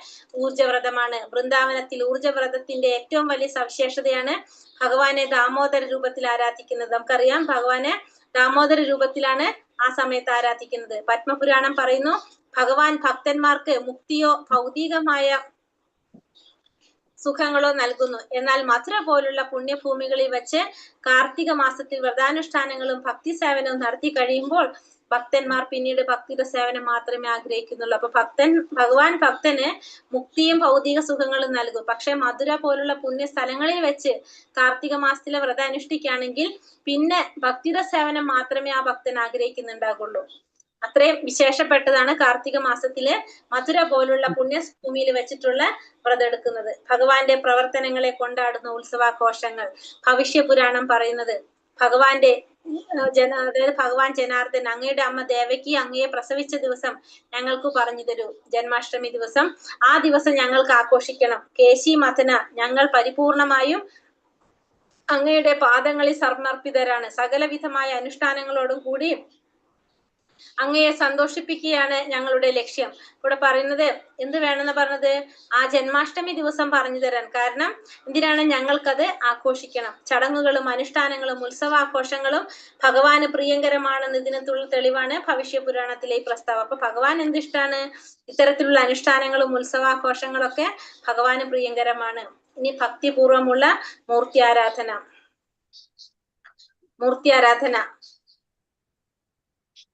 ഊർജവ്രതമാണ്. വൃന്ദാവനത്തിൽ ഊർജവ്രതത്തിന്റെ ഏറ്റവും വലിയ സവിശേഷതയാണ് ഭഗവാനെ ദാമോദര രൂപത്തിൽ ആരാധിക്കുന്നത്. നമുക്കറിയാം ഭഗവാനെ ദാമോദര രൂപത്തിലാണ് ആ സമയത്ത് ആരാധിക്കുന്നത്. പത്മപുരാണം പറയുന്നു, ഭഗവാൻ ഭക്തന്മാർക്ക് മുക്തിയോ ഭൗതികമായ സുഖങ്ങളോ നൽകുന്നു. എന്നാൽ മധുര പോലുള്ള പുണ്യഭൂമികളിൽ വെച്ച് കാർത്തിക മാസത്തിൽ വ്രതാനുഷ്ഠാനങ്ങളും ഭക്തി സേവനവും നടത്തി കഴിയുമ്പോൾ ഭക്തന്മാർ പിന്നീട് ഭക്തിയുടെ സേവനം മാത്രമേ ആഗ്രഹിക്കുന്നുള്ളൂ. അപ്പൊ ഭഗവാൻ ഭക്തന് മുക്തിയും ഭൗതിക സുഖങ്ങളും നൽകും. പക്ഷെ മധുര പോലുള്ള പുണ്യ സ്ഥലങ്ങളിൽ വെച്ച് കാർത്തിക മാസത്തിലെ വ്രതം അനുഷ്ഠിക്കുകയാണെങ്കിൽ പിന്നെ ഭക്തിയുടെ സേവനം മാത്രമേ ആ ഭക്തൻ ആഗ്രഹിക്കുന്നുണ്ടാകുള്ളൂ. അത്രയും വിശേഷപ്പെട്ടതാണ് കാർത്തിക മാസത്തില് മധുര പോലുള്ള പുണ്യഭൂമിയിൽ വെച്ചിട്ടുള്ള വ്രതം എടുക്കുന്നത്. ഭഗവാന്റെ പ്രവർത്തനങ്ങളെ കൊണ്ടാടുന്ന ഉത്സവാഘോഷങ്ങൾ. ഭവിഷ്യപുരാണം പറയുന്നത്, അതായത് ഭഗവാൻ ജനാർദ്ദൻ, അങ്ങയുടെ അമ്മ ദേവകി അങ്ങയെ പ്രസവിച്ച ദിവസം ഞങ്ങൾക്ക് പറഞ്ഞു തരൂ. ജന്മാഷ്ടമി ദിവസം, ആ ദിവസം ഞങ്ങൾക്ക് ആഘോഷിക്കണം. കേശി മഥന, ഞങ്ങൾ പരിപൂർണമായും അങ്ങയുടെ പാദങ്ങളിൽ സമർപ്പിതരാണ്. സകലവിധമായ അനുഷ്ഠാനങ്ങളോടും കൂടി അങ്ങയെ സന്തോഷിപ്പിക്കുകയാണ് ഞങ്ങളുടെ ലക്ഷ്യം. ഇവിടെ പറയുന്നത് എന്ത് വേണമെന്ന് പറഞ്ഞത്, ആ ജന്മാഷ്ടമി ദിവസം പറഞ്ഞു തരാൻ. കാരണം എന്തിനാണ്? ഞങ്ങൾക്കത് ആഘോഷിക്കണം. ചടങ്ങുകളും അനുഷ്ഠാനങ്ങളും ഉത്സവാഘോഷങ്ങളും ഭഗവാന് പ്രിയങ്കരമാണെന്ന് ഇതിനുള്ള തെളിവാണ് ഭവിഷ്യപുരാണത്തിലെ ഈ പ്രസ്താവം. അപ്പൊ ഭഗവാൻ എന്തിഷ്ടാണ്? ഇത്തരത്തിലുള്ള അനുഷ്ഠാനങ്ങളും ഉത്സവാഘോഷങ്ങളൊക്കെ ഭഗവാന് പ്രിയങ്കരമാണ്. ഇനി ഭക്തിപൂർവമുള്ള മൂർത്തി ആരാധന.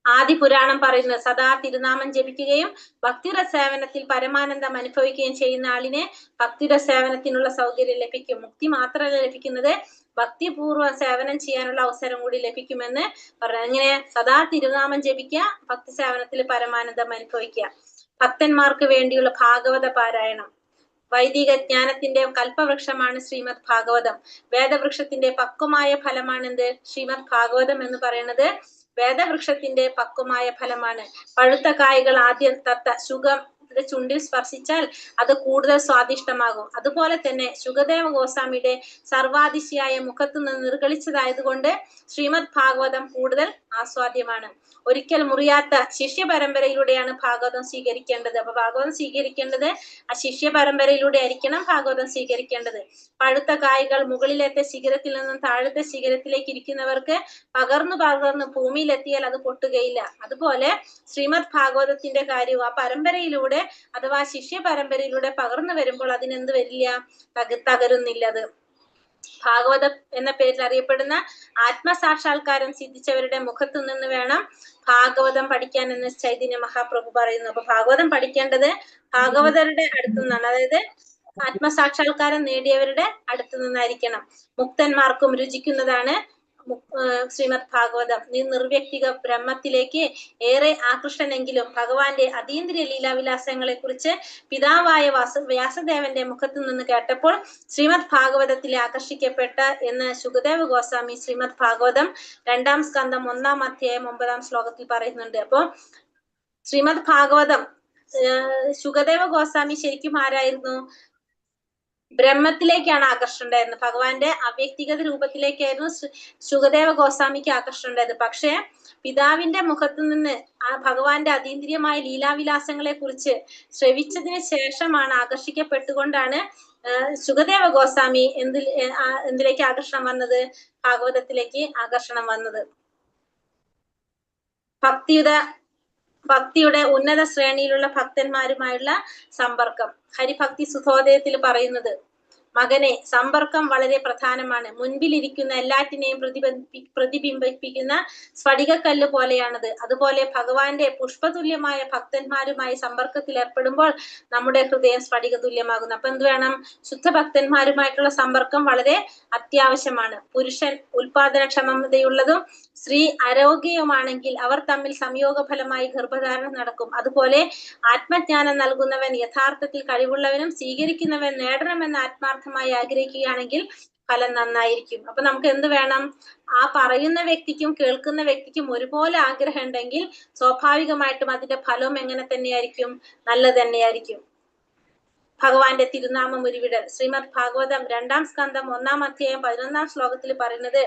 ആദി പുരാണം പറയുന്നത്, സദാ തിരുനാമം ജപിക്കുകയും ഭക്തിയുടെ സേവനത്തിൽ പരമാനന്ദം അനുഭവിക്കുകയും ചെയ്യുന്ന ആളിനെ ഭക്തിയുടെ സേവനത്തിനുള്ള സൗകര്യം ലഭിക്കും. മുക്തി മാത്രമല്ല ലഭിക്കുന്നത്, ഭക്തിപൂർവ്വം സേവനം ചെയ്യാനുള്ള അവസരം കൂടി ലഭിക്കുമെന്ന് പറഞ്ഞു. അങ്ങനെ സദാ തിരുനാമം ജപിക്കുക, ഭക്തി സേവനത്തിൽ പരമാനന്ദം അനുഭവിക്കുക. ഭക്തന്മാർക്ക് വേണ്ടിയുള്ള ഭാഗവത പാരായണം. വൈദിക ജ്ഞാനത്തിന്റെ കൽപ്പവൃക്ഷമാണ് ശ്രീമദ് ഭാഗവതം. വേദവൃക്ഷത്തിന്റെ പക്വമായ ഫലമാണെന്ത്? ശ്രീമദ് ഭാഗവതം എന്ന് പറയുന്നത് വേദവൃക്ഷത്തിന്റെ പക്വമായ ഫലമാണ്. പഴുത്ത കായ്കൾ ആദ്യം ശുഗം ചുണ്ടിൽ സ്പർശിച്ചാൽ അത് കൂടുതൽ സ്വാദിഷ്ടമാകും. അതുപോലെ തന്നെ ശുകദേവ ഗോസ്വാമിയുടെ സർവാതിശയായ മുഖത്തു നിന്ന് നിർഗളിച്ചതായതുകൊണ്ട് ശ്രീമദ് ഭാഗവതം കൂടുതൽ ആസ്വാദ്യമാണ്. ഒരിക്കൽ മുറിയാത്ത ശിഷ്യ പരമ്പരയിലൂടെയാണ് ഭാഗവതം സ്വീകരിക്കേണ്ടത്. അപ്പൊ ഭാഗവതം സ്വീകരിക്കേണ്ടത് ആ ശിഷ്യ പരമ്പരയിലൂടെ ആയിരിക്കണം ഭാഗവതം സ്വീകരിക്കേണ്ടത്. പഴുത്ത കായ്കൾ മുകളിലത്തെ ശിഖരത്തിൽ നിന്നും താഴത്തെ ശിഖരത്തിലേക്ക് ഇരിക്കുന്നവർക്ക് പകർന്നു ഭൂമിയിലെത്തിയാൽ അത് പൊട്ടുകയില്ല. അതുപോലെ ശ്രീമദ് ഭാഗവതത്തിന്റെ കാര്യവും ആ പരമ്പരയിലൂടെ അഥവാ ശിഷ്യ പരമ്പരയിലൂടെ പകർന്നു വരുമ്പോൾ അതിനെന്ത് വരില്ല? തകരുന്നില്ല. അത് ഭാഗവതം എന്ന പേരിൽ അറിയപ്പെടുന്ന ആത്മസാക്ഷാത്കാരം സിദ്ധിച്ചവരുടെ മുഖത്തു നിന്ന് വേണം ഭാഗവതം പഠിക്കാൻ എന്ന് ചൈതന്യ മഹാപ്രഭു പറയുന്നു. അപ്പൊ ഭാഗവതം പഠിക്കേണ്ടത് ഭാഗവതരുടെ അടുത്തു നിന്നാണ്, അതായത് ആത്മസാക്ഷാത്കാരം നേടിയവരുടെ അടുത്തു നിന്നായിരിക്കണം. മുക്തന്മാർക്കും രുചിക്കുന്നതാണ് ശ്രീമദ് ഭാഗവതം. നിർവ്യക്തിക ബ്രഹ്മത്തിലേക്ക് ഏറെ ആകൃഷ്ടനെങ്കിലും ഭഗവാന്റെ അതീന്ദ്രിയ ലീലാവിലാസങ്ങളെ കുറിച്ച് പിതാവായ വ്യാസദേവന്റെ മുഖത്തു നിന്ന് കേട്ടപ്പോൾ ശ്രീമദ് ഭാഗവതത്തിലെ ആകർഷിക്കപ്പെട്ട എന്ന് ശുകദേവ ഗോസ്വാമി ശ്രീമദ് ഭാഗവതം 2-ാം സ്കന്ധം 1-ാം അധ്യായം 9-ാം ശ്ലോകത്തിൽ പറയുന്നുണ്ട്. അപ്പോ ശ്രീമദ് ഭാഗവതം ശുകദേവ ഗോസ്വാമി ശരിക്കും ആരായിരുന്നു? ബ്രഹ്മത്തിലേക്കാണ് ആകർഷണം ഉണ്ടായിരുന്നത്. ഭഗവാന്റെ അവ്യക്തിഗത രൂപത്തിലേക്കായിരുന്നു ശുകദേവ ഗോസ്വാമിക്ക് ആകർഷണം ഉണ്ടായത്. പക്ഷെ പിതാവിന്റെ മുഖത്തു നിന്ന് ആ ഭഗവാന്റെ അതീന്ദ്രിയമായ ലീലാവിലാസങ്ങളെ കുറിച്ച് ശ്രവിച്ചതിന് ശേഷമാണ് ആകർഷിക്കപ്പെട്ടുകൊണ്ടാണ് ശുകദേവ ഗോസ്വാമി എന്തിലേക്ക് ആകർഷണം വന്നത്? ഭാഗവതത്തിലേക്ക് ആകർഷണം വന്നത്. ഭക്തിയുടെ ഉന്നത ശ്രേണിയിലുള്ള ഭക്തന്മാരുമായുള്ള സമ്പർക്കം. ഹരിഭക്തി സുധോദയത്തിൽ പറയുന്നത്, മകനെ, സമ്പർക്കം വളരെ പ്രധാനമാണ്. മുൻപിലിരിക്കുന്ന എല്ലാറ്റിനെയും പ്രതിബിംബിപ്പിക്കുന്ന സ്ഫടികക്കല്ല് പോലെയാണത്. അതുപോലെ ഭഗവാന്റെ പുഷ്പതുല്യമായ ഭക്തന്മാരുമായി സമ്പർക്കത്തിൽ ഏർപ്പെടുമ്പോൾ നമ്മുടെ ഹൃദയം സ്ഫടികതുല്യമാകുന്നു. അപ്പൊ എന്ത് വേണം? ശുദ്ധ ഭക്തന്മാരുമായിട്ടുള്ള സമ്പർക്കം വളരെ അത്യാവശ്യമാണ്. പുരുഷൻ ഉൽപാദനക്ഷമതയുള്ളതും സ്ത്രീ ആരോഗ്യവുമാണെങ്കിൽ അവർ തമ്മിൽ സംയോഗ ഫലമായി ഗർഭധാരണം നടക്കും. അതുപോലെ ആത്മജ്ഞാനം നൽകുന്നവൻ യഥാർത്ഥത്തിൽ കഴിവുള്ളവനും സ്വീകരിക്കുന്നവൻ നേടണമെന്ന് ആത്മാർത്ഥമായി ആഗ്രഹിക്കുകയാണെങ്കിൽ ഫലം നന്നായിരിക്കും. അപ്പൊ നമുക്ക് എന്ത് വേണം? ആ പറയുന്ന വ്യക്തിക്കും കേൾക്കുന്ന വ്യക്തിക്കും ഒരുപോലെ ആഗ്രഹം ഉണ്ടെങ്കിൽ സ്വാഭാവികമായിട്ടും അതിന്റെ ഫലവും എങ്ങനെ തന്നെയായിരിക്കും? നല്ല തന്നെയായിരിക്കും. ഭഗവാന്റെ തിരുനാമം ഉരുവിടൽ. ശ്രീമദ് ഭാഗവതം 2-ാം സ്കന്ധം 1-ാം അധ്യായം 11-ാം ശ്ലോകത്തിൽ പറയുന്നത്,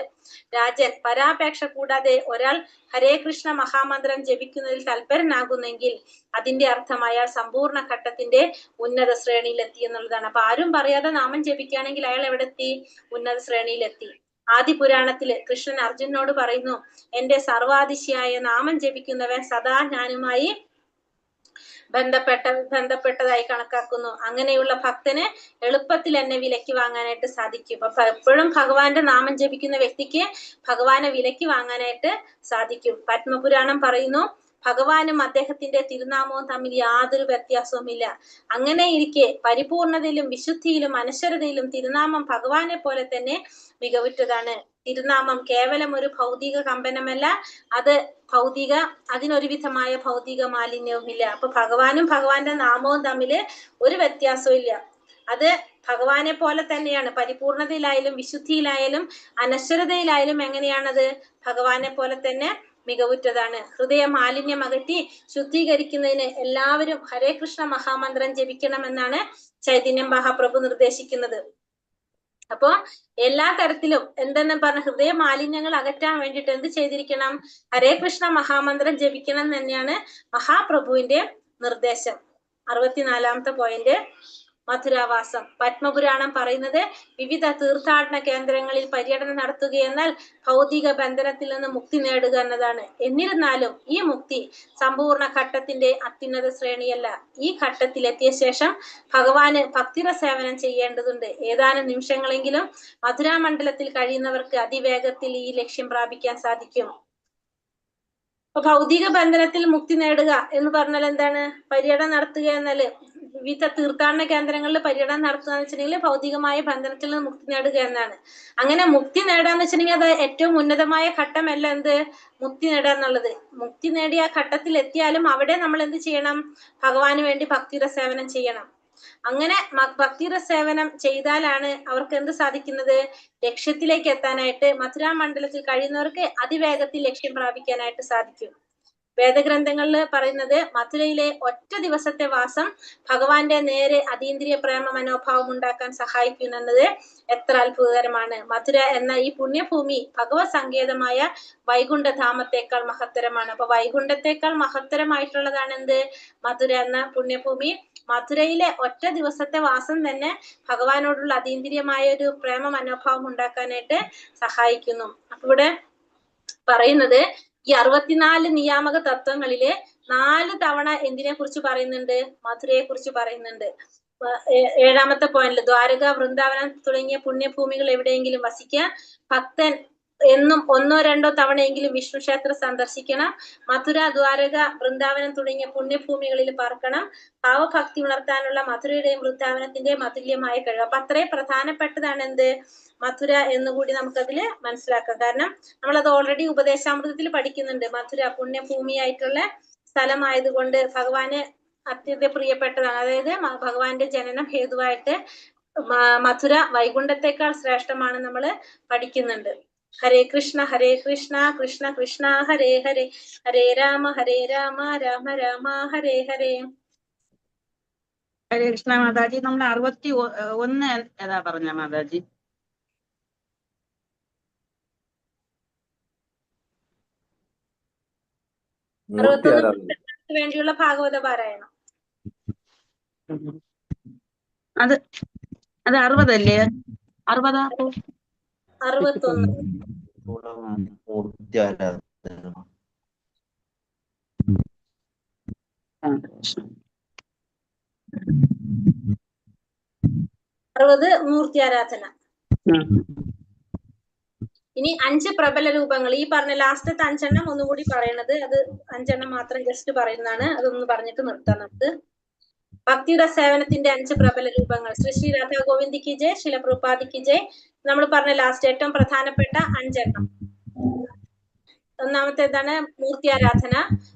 രാജൻ, പരാപേക്ഷ കൂടാതെ ഒരാൾ ഹരേ കൃഷ്ണ മഹാമന്ത്രം ജപിക്കുന്നതിൽ തൽപരനാകുന്നെങ്കിൽ അതിന്റെ അർത്ഥം അയാൾ സമ്പൂർണ്ണ ഘട്ടത്തിന്റെ ഉന്നത ശ്രേണിയിലെത്തി എന്നുള്ളതാണ്. അപ്പൊ ആരും പറയാതെ നാമം ജപിക്കുകയാണെങ്കിൽ അയാൾ എവിടെ എത്തി? ഉന്നത ശ്രേണിയിലെത്തി. ആദി പുരാണത്തില് കൃഷ്ണൻ അർജുനോട് പറയുന്നു, എന്റെ സർവാതിശയായ നാമം ജപിക്കുന്നവൻ സദാ ഞാനുമായി ബന്ധപ്പെട്ടതായി കണക്കാക്കുന്നു. അങ്ങനെയുള്ള ഭക്തന് എളുപ്പത്തിൽ എന്നെ വിലക്ക് വാങ്ങാനായിട്ട് സാധിക്കും. അപ്പൊ എപ്പോഴും ഭഗവാന്റെ നാമം ജപിക്കുന്ന വ്യക്തിക്ക് ഭഗവാനെ വിലക്ക് വാങ്ങാനായിട്ട് സാധിക്കും. പത്മപുരാണം പറയുന്നു, ഭഗവാനും അദ്ദേഹത്തിന്റെ തിരുനാമവും തമ്മിൽ യാതൊരു വ്യത്യാസവുമില്ല. അങ്ങനെ ഇരിക്കെ പരിപൂർണതയിലും വിശുദ്ധിയിലും അനശ്വരതയിലും തിരുനാമം ഭഗവാനെ പോലെ തന്നെ മികവുറ്റതാണ്. തിരുനാമം കേവലം ഒരു ഭൗതിക കമ്പനമല്ല, അത് അതിനൊരു വിധമായ ഭൗതിക മാലിന്യവുമില്ല. അപ്പൊ ഭഗവാനും ഭഗവാന്റെ നാമവും തമ്മിൽ ഒരു വ്യത്യാസവും ഇല്ല. അത് ഭഗവാനെ പോലെ തന്നെയാണ്. പരിപൂർണതയിലായാലും വിശുദ്ധിയിലായാലും അനശ്വരതയിലായാലും എങ്ങനെയാണത്? ഭഗവാനെ പോലെ തന്നെ മികവുറ്റതാണ്. ഹൃദയ മാലിന്യം അകറ്റി ശുദ്ധീകരിക്കുന്നതിന് എല്ലാവരും ഹരേ കൃഷ്ണ മഹാമന്ത്രം ജപിക്കണമെന്നാണ് ചൈതന്യ മഹാപ്രഭു നിർദ്ദേശിക്കുന്നത്. അപ്പോ എല്ലാ തരത്തിലും എന്തെന്ന് പറഞ്ഞ ഹൃദയ മാലിന്യങ്ങൾ അകറ്റാൻ വേണ്ടിയിട്ട് എന്ത് ചെയ്തിരിക്കണം? ഹരേ കൃഷ്ണ മഹാമന്ത്രം ജപിക്കണം തന്നെയാണ് മഹാപ്രഭുവിന്റെ നിർദ്ദേശം. 64-ാമത്തെ പോയിന്റ്, മധുരാവാസം. പത്മപുരാണം പറയുന്നത്, വിവിധ തീർത്ഥാടന കേന്ദ്രങ്ങളിൽ പര്യടനം നടത്തുകയെന്നാൽ ഭൗതിക ബന്ധനത്തിൽ നിന്ന് മുക്തി നേടുക എന്നതാണ്. എന്നിരുന്നാലും ഈ മുക്തി സമ്പൂർണ്ണ ഘട്ടത്തിന്റെ അത്യുന്നത ശ്രേണിയല്ല. ഈ ഘട്ടത്തിലെത്തിയ ശേഷം ഭഗവാന് ഭക്തിര സേവനം ചെയ്യേണ്ടതുണ്ട്. ഏതാനും നിമിഷങ്ങളെങ്കിലും മധുരാമണ്ഡലത്തിൽ കഴിയുന്നവർക്ക് അതിവേഗത്തിൽ ഈ ലക്ഷ്യം പ്രാപിക്കാൻ സാധിക്കും. അപ്പൊ ഭൗതിക ബന്ധനത്തിൽ മുക്തി നേടുക എന്ന് പറഞ്ഞാൽ എന്താണ്? പര്യടനം നടത്തുക എന്നാല് വിവിധ തീർത്ഥാടന കേന്ദ്രങ്ങളിൽ പര്യടനം നടത്തുക എന്ന് വെച്ചിട്ടുണ്ടെങ്കിൽ ഭൗതികമായ ബന്ധനത്തിൽ നിന്ന് മുക്തി നേടുക എന്നാണ്. അങ്ങനെ മുക്തി നേടാന്ന് വെച്ചിട്ടുണ്ടെങ്കിൽ അത് ഏറ്റവും ഉന്നതമായ ഘട്ടമല്ല എന്ത്? മുക്തി നേടുക എന്നുള്ളത്. മുക്തി നേടിയ ഘട്ടത്തിൽ എത്തിയാലും അവിടെ നമ്മൾ എന്ത് ചെയ്യണം? ഭഗവാന് വേണ്ടി ഭക്തിര സേവനം ചെയ്യണം. അങ്ങനെ ഭക്തിര സേവനം ചെയ്താലാണ് അവർക്ക് എന്ത് സാധിക്കുന്നത്? ലക്ഷ്യത്തിലേക്ക് എത്താനായിട്ട്, മഥുരാ മണ്ഡലത്തിൽ കഴിയുന്നവർക്ക് അതിവേഗത്തിൽ ലക്ഷ്യം പ്രാപിക്കാനായിട്ട് സാധിക്കും. വേദഗ്രന്ഥങ്ങളിൽ പറയുന്നത്, മഥുരയിലെ ഒറ്റ ദിവസത്തെ വാസം ഭഗവാന്റെ നേരെ അതീന്ദ്രിയ പ്രേമ മനോഭാവം ഉണ്ടാക്കാൻ സഹായിക്കുമെന്നത് എത്ര അത്ഭുതകരമാണ്. മഥുര എന്ന ഈ പുണ്യഭൂമി ഭഗവത് സങ്കേതമായ വൈകുണ്ഠധാമത്തേക്കാൾ മഹത്തരമാണ്. അപ്പൊ വൈകുണ്ഠത്തെക്കാൾ മഹത്തരമായിട്ടുള്ളതാണ് എന്ത്? മഥുര എന്ന പുണ്യഭൂമി. മഥുരയിലെ ഒറ്റ ദിവസത്തെ വാസം തന്നെ ഭഗവാനോടുള്ള അതീന്ദ്രിയമായ ഒരു പ്രേമ മനോഭാവം ഉണ്ടാക്കാനായിട്ട് സഹായിക്കുന്നു. അപ്പൊ ഇവിടെ പറയുന്നത്, ഈ 64 നിയാമക തത്വങ്ങളില് 4 തവണ എന്തിനെ കുറിച്ച് പറയുന്നുണ്ട്? മധുരയെ കുറിച്ച് പറയുന്നുണ്ട്. 7-ാമത്തെ പോയിന്റിൽ, ദ്വാരക, വൃന്ദാവനം തുടങ്ങിയ പുണ്യഭൂമികൾ എവിടെയെങ്കിലും വസിക്കുക, ഭക്തൻ എന്നും 1-2 തവണയെങ്കിലും വിഷ്ണു ക്ഷേത്രം സന്ദർശിക്കണം, മഥുര, ദ്വാരക, വൃന്ദാവനം തുടങ്ങിയ പുണ്യഭൂമികളിൽ പാർക്കണം, ഭാവഭക്തി ഉണർത്താനുള്ള മധുരയുടെയും വൃന്ദാവനത്തിന്റെയും അതുല്യമായ കഴിവ്. അപ്പൊ അത്രയും പ്രധാനപ്പെട്ടതാണ് എന്ത്? മഥുര എന്നുകൂടി നമുക്കതില് മനസ്സിലാക്കാം. കാരണം നമ്മളത് ഓൾറെഡി ഉപദേശാമൃതത്തിൽ പഠിക്കുന്നുണ്ട്. മഥുര പുണ്യഭൂമിയായിട്ടുള്ള സ്ഥലമായതുകൊണ്ട് ഭഗവാന് അത്യന്തം പ്രിയപ്പെട്ടതാണ്. അതായത് ഭഗവാന്റെ ജനനം ഹേതുവായിട്ട് മഥുര വൈകുണ്ഠത്തെക്കാൾ ശ്രേഷ്ഠമാണ് നമ്മൾ പഠിക്കുന്നുണ്ട്. ഹരേ കൃഷ്ണ കൃഷ്ണ കൃഷ്ണ ഹരേ ഹരേ, ഹരേ രാമ രാമ രാമ ഹരേ ഹരേ. ഹരേ കൃഷ്ണ മാതാജി. നമ്മൾ 61 ഏതാ പറഞ്ഞ മാതാജി? വേണ്ടിയുള്ള ഭാഗവത പാരായണം. അത് 60 അല്ലേ? 60 61. മൂർത്തി ആരാധന. ഇനി 5 പ്രബല രൂപങ്ങൾ. ഈ പറഞ്ഞ ലാസ്റ്റത്തെ 5 എണ്ണം ഒന്നുകൂടി പറയണത്, അത് 5 എണ്ണം മാത്രം ജസ്റ്റ് പറയുന്നതാണ്. അതൊന്ന് പറഞ്ഞിട്ട് നിർത്താം നമുക്ക്. ഭക്തിയുടെ സേവനത്തിന്റെ 5 പ്രബല രൂപങ്ങൾ. ശ്രീ രാധാ ഗോവിന്ദിക്ക് ജയ്, ശില പ്രഭുപാദിക്ക് ജയ്. നമ്മൾ പറഞ്ഞ ലാസ്റ്റ് ഏറ്റവും പ്രധാനപ്പെട്ട 5 എണ്ണം. ഒന്നാമത്തേതാണ് മൂർത്തി ആരാധന.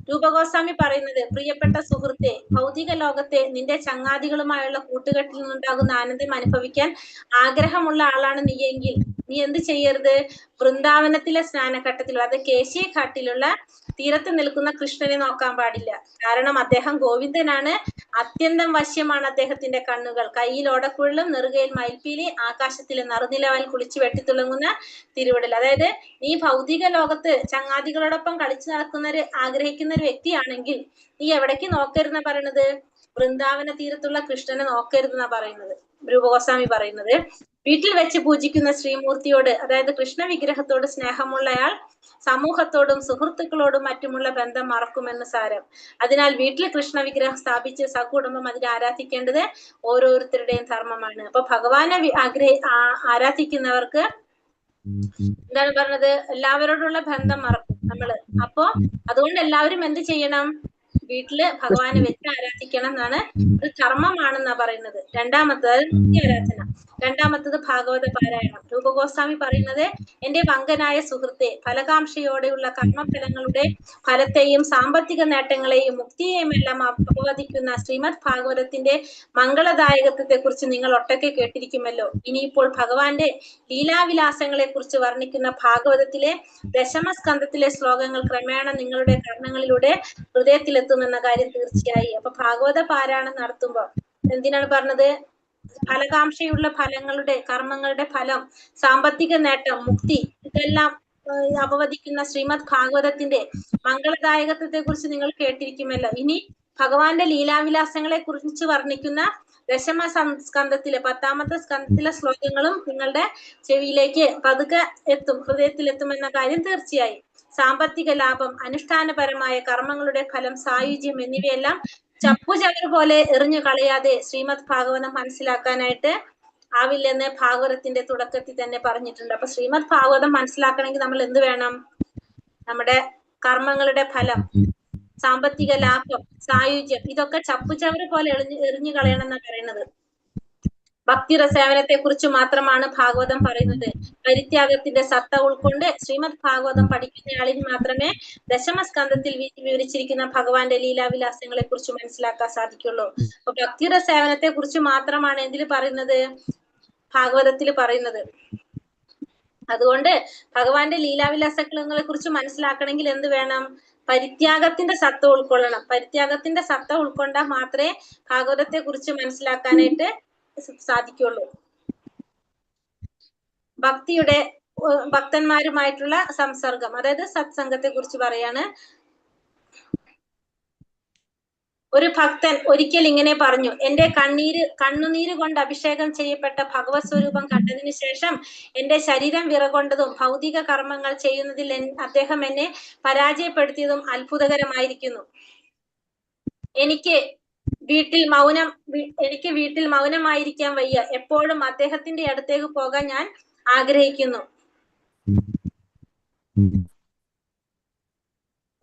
രൂപഗോസ്വാമി പറയുന്നത്, പ്രിയപ്പെട്ട സുഹൃത്തെ, ഭൗതിക ലോകത്തെ നിന്റെ ചങ്ങാതികളുമായുള്ള കൂട്ടുകെട്ടിൽ നിന്നുണ്ടാകുന്ന ആനന്ദം അനുഭവിക്കാൻ ആഗ്രഹമുള്ള ആളാണ് നീയെങ്കിൽ നീ എന്ത് ചെയ്യരുത്? വൃന്ദാവനത്തിലെ സ്നാനഘട്ടത്തിൽ, അത് കേശി ഘാട്ടിലുള്ള തീരത്ത് നിൽക്കുന്ന കൃഷ്ണനെ നോക്കാൻ പാടില്ല. കാരണം അദ്ദേഹം ഗോവിന്ദനാണ്. അത്യന്തം വശ്യമാണ് അദ്ദേഹത്തിന്റെ കണ്ണുകൾ. കയ്യിൽ ഓടക്കുഴലും നെറുകയിൽ മയിൽപ്പീലി, ആകാശത്തിലെ നറുനിലവാൽ കുളിച്ചു വെട്ടിത്തിളങ്ങുന്ന തിരുവടിൽ. അതായത് നീ ഭൗതിക ലോകത്ത് ചങ്ങാതികളോടൊപ്പം കളിച്ചു നടക്കുന്ന ആഗ്രഹിക്കുന്ന ഒരു വ്യക്തിയാണെങ്കിൽ നീ എവിടേക്ക് നോക്കരുതെന്നാ പറയണത്? വൃന്ദാവന തീരത്തുള്ള കൃഷ്ണനെ നോക്കരുതെന്നാ പറയുന്നത്, രൂപഗോസ്വാമി പറയുന്നത്. വീട്ടിൽ വെച്ച് പൂജിക്കുന്ന ശ്രീമൂർത്തിയോട്, അതായത് കൃഷ്ണ വിഗ്രഹത്തോട് സ്നേഹമുള്ളയാൾ സമൂഹത്തോടും സുഹൃത്തുക്കളോടും മറ്റുമുള്ള ബന്ധം മറക്കുമെന്ന് സാരം. അതിനാൽ വീട്ടിൽ കൃഷ്ണ വിഗ്രഹം സ്ഥാപിച്ച് സകുടുംബം അതിനെ ആരാധിക്കേണ്ടത് ഓരോരുത്തരുടെയും ധർമ്മമാണ്. അപ്പൊ ഭഗവാനെ ആരാധിക്കുന്നവർക്ക് എന്താണ് പറഞ്ഞത്? എല്ലാവരോടുള്ള ബന്ധം മറക്കും നമ്മള്. അപ്പൊ അതുകൊണ്ട് എല്ലാവരും എന്ത് ചെയ്യണം? വീട്ടില് ഭഗവാനെ വെച്ച് ആരാധിക്കണം എന്നാണ്, ഒരു കർമ്മമാണെന്നാ പറയുന്നത്. രണ്ടാമത്തത് ഭക്തി ആരാധന, രണ്ടാമത്തത് ഭാഗവത പാരായണം. രൂപഗോസ്വാമി പറയുന്നത്, എന്റെ വങ്കനായ സുഹൃത്തെ, ഫലകാംക്ഷയോടെയുള്ള കർമ്മഫലങ്ങളുടെ ഫലത്തെയും സാമ്പത്തിക നേട്ടങ്ങളെയും മുക്തിയെയും എല്ലാം അപവദിക്കുന്ന ശ്രീമദ് ഭാഗവതത്തിന്റെ മംഗളദായകത്വത്തെ കുറിച്ച് നിങ്ങൾ ഒട്ടൊക്കെ കേട്ടിരിക്കുമല്ലോ. ഇനിയിപ്പോൾ ഭഗവാന്റെ ലീലാവിലാസങ്ങളെ കുറിച്ച് വർണ്ണിക്കുന്ന ഭാഗവതത്തിലെ ദശമസ്കന്ധത്തിലെ ശ്ലോകങ്ങൾ ക്രമേണ നിങ്ങളുടെ കർണങ്ങളിലൂടെ ഹൃദയത്തിലെത്തുമെന്ന കാര്യം തീർച്ചയായി. അപ്പൊ ഭാഗവത പാരായണം നടത്തുമ്പോ എന്തിനാണ് പറഞ്ഞത്? ഫലകാംക്ഷയുള്ള ഫലങ്ങളുടെ, കർമ്മങ്ങളുടെ ഫലം, സാമ്പത്തിക നേട്ടം, മുക്തി, ഇതെല്ലാം അപവദിക്കുന്ന ശ്രീമദ് ഭാഗവതത്തിന്റെ മംഗളദായകത്വത്തെ കുറിച്ച് നിങ്ങൾ കേട്ടിരിക്കുമല്ലോ. ഇനി ഭഗവാന്റെ ലീലാവിലാസങ്ങളെ കുറിച്ച് വർണ്ണിക്കുന്ന ദശമ സ്കന്ധത്തിലെ 10ാമത്തെ സ്കന്ധത്തിലെ ശ്ലോകങ്ങളും നിങ്ങളുടെ ചെവിയിലേക്ക് പതുക്കെ എത്തും, ഹൃദയത്തിലെത്തുമെന്ന കാര്യം തീർച്ചയായും. സാമ്പത്തിക ലാഭം, അനുഷ്ഠാനപരമായ കർമ്മങ്ങളുടെ ഫലം, സായുജ്യം എന്നിവയെല്ലാം ചപ്പുചവർ പോലെ എറിഞ്ഞു കളയാതെ ശ്രീമദ് ഭാഗവതം മനസ്സിലാക്കാനായിട്ട് ആവില്ലെന്ന് ഭാഗവതത്തിന്റെ തുടക്കത്തിൽ തന്നെ പറഞ്ഞിട്ടുണ്ട്. അപ്പൊ ശ്രീമദ് ഭാഗവതം മനസ്സിലാക്കണമെങ്കിൽ നമ്മൾ എന്ത് വേണം? നമ്മുടെ കർമ്മങ്ങളുടെ ഫലം, സാമ്പത്തിക ലാഭം, സായുജ്യം, ഇതൊക്കെ ചപ്പുചവർ പോലെ എറിഞ്ഞു കളയണം എന്നാണ് പറയുന്നത്. ഭക്തിരസേവനത്തെ കുറിച്ച് മാത്രമാണ് ഭാഗവതം പറയുന്നത്. പരിത്യാഗത്തിന്റെ സത്ത ഉൾക്കൊണ്ട് ശ്രീമദ് ഭാഗവതം പഠിക്കുന്നയാളിന് മാത്രമേ ദശമസ്കന്ധത്തിൽ വിവരിച്ചിരിക്കുന്ന ഭഗവാന്റെ ലീലാവിലാസങ്ങളെ കുറിച്ച് മനസ്സിലാക്കാൻ സാധിക്കുള്ളൂ. അപ്പൊ ഭക്തിരസേവനത്തെ കുറിച്ച് മാത്രമാണ് എന്തിൽ പറയുന്നത്? ഭാഗവതത്തിൽ പറയുന്നത്. അതുകൊണ്ട് ഭഗവാന്റെ ലീലാവിലാസങ്ങളെ കുറിച്ച് മനസ്സിലാക്കണമെങ്കിൽ എന്ത് വേണം? പരിത്യാഗത്തിന്റെ സത്ത ഉൾക്കൊള്ളണം. പരിത്യാഗത്തിന്റെ സത്ത ഉൾക്കൊണ്ടാൽ മാത്രമേ ഭാഗവതത്തെ കുറിച്ച് മനസ്സിലാക്കാനായിട്ട് സാധിക്കുള്ളൂ. ഭക്തിയുടെ ഭക്തന്മാരുമായിട്ടുള്ള സംസർഗം, അതായത് സത്സംഗത്തെ കുറിച്ച് പറയാണ്. ഒരു ഭക്തൻ ഒരിക്കൽ ഇങ്ങനെ പറഞ്ഞു, എന്റെ കണ്ണുനീര് കൊണ്ട് അഭിഷേകം ചെയ്യപ്പെട്ട ഭഗവത് സ്വരൂപം കണ്ടതിന് ശേഷം എന്റെ ശരീരം വിറകൊണ്ടതും ഭൗതിക കർമ്മങ്ങൾ ചെയ്യുന്നതിൽ അദ്ദേഹം എന്നെ പരാജയപ്പെടുത്തിയതും അത്ഭുതകരമായിരിക്കുന്നു. എനിക്ക് വീട്ടിൽ മൗനമായിരിക്കാൻ വയ്യ. എപ്പോഴും അദ്ദേഹത്തിന്റെ അടുത്തേക്ക് പോകാൻ ഞാൻ ആഗ്രഹിക്കുന്നു.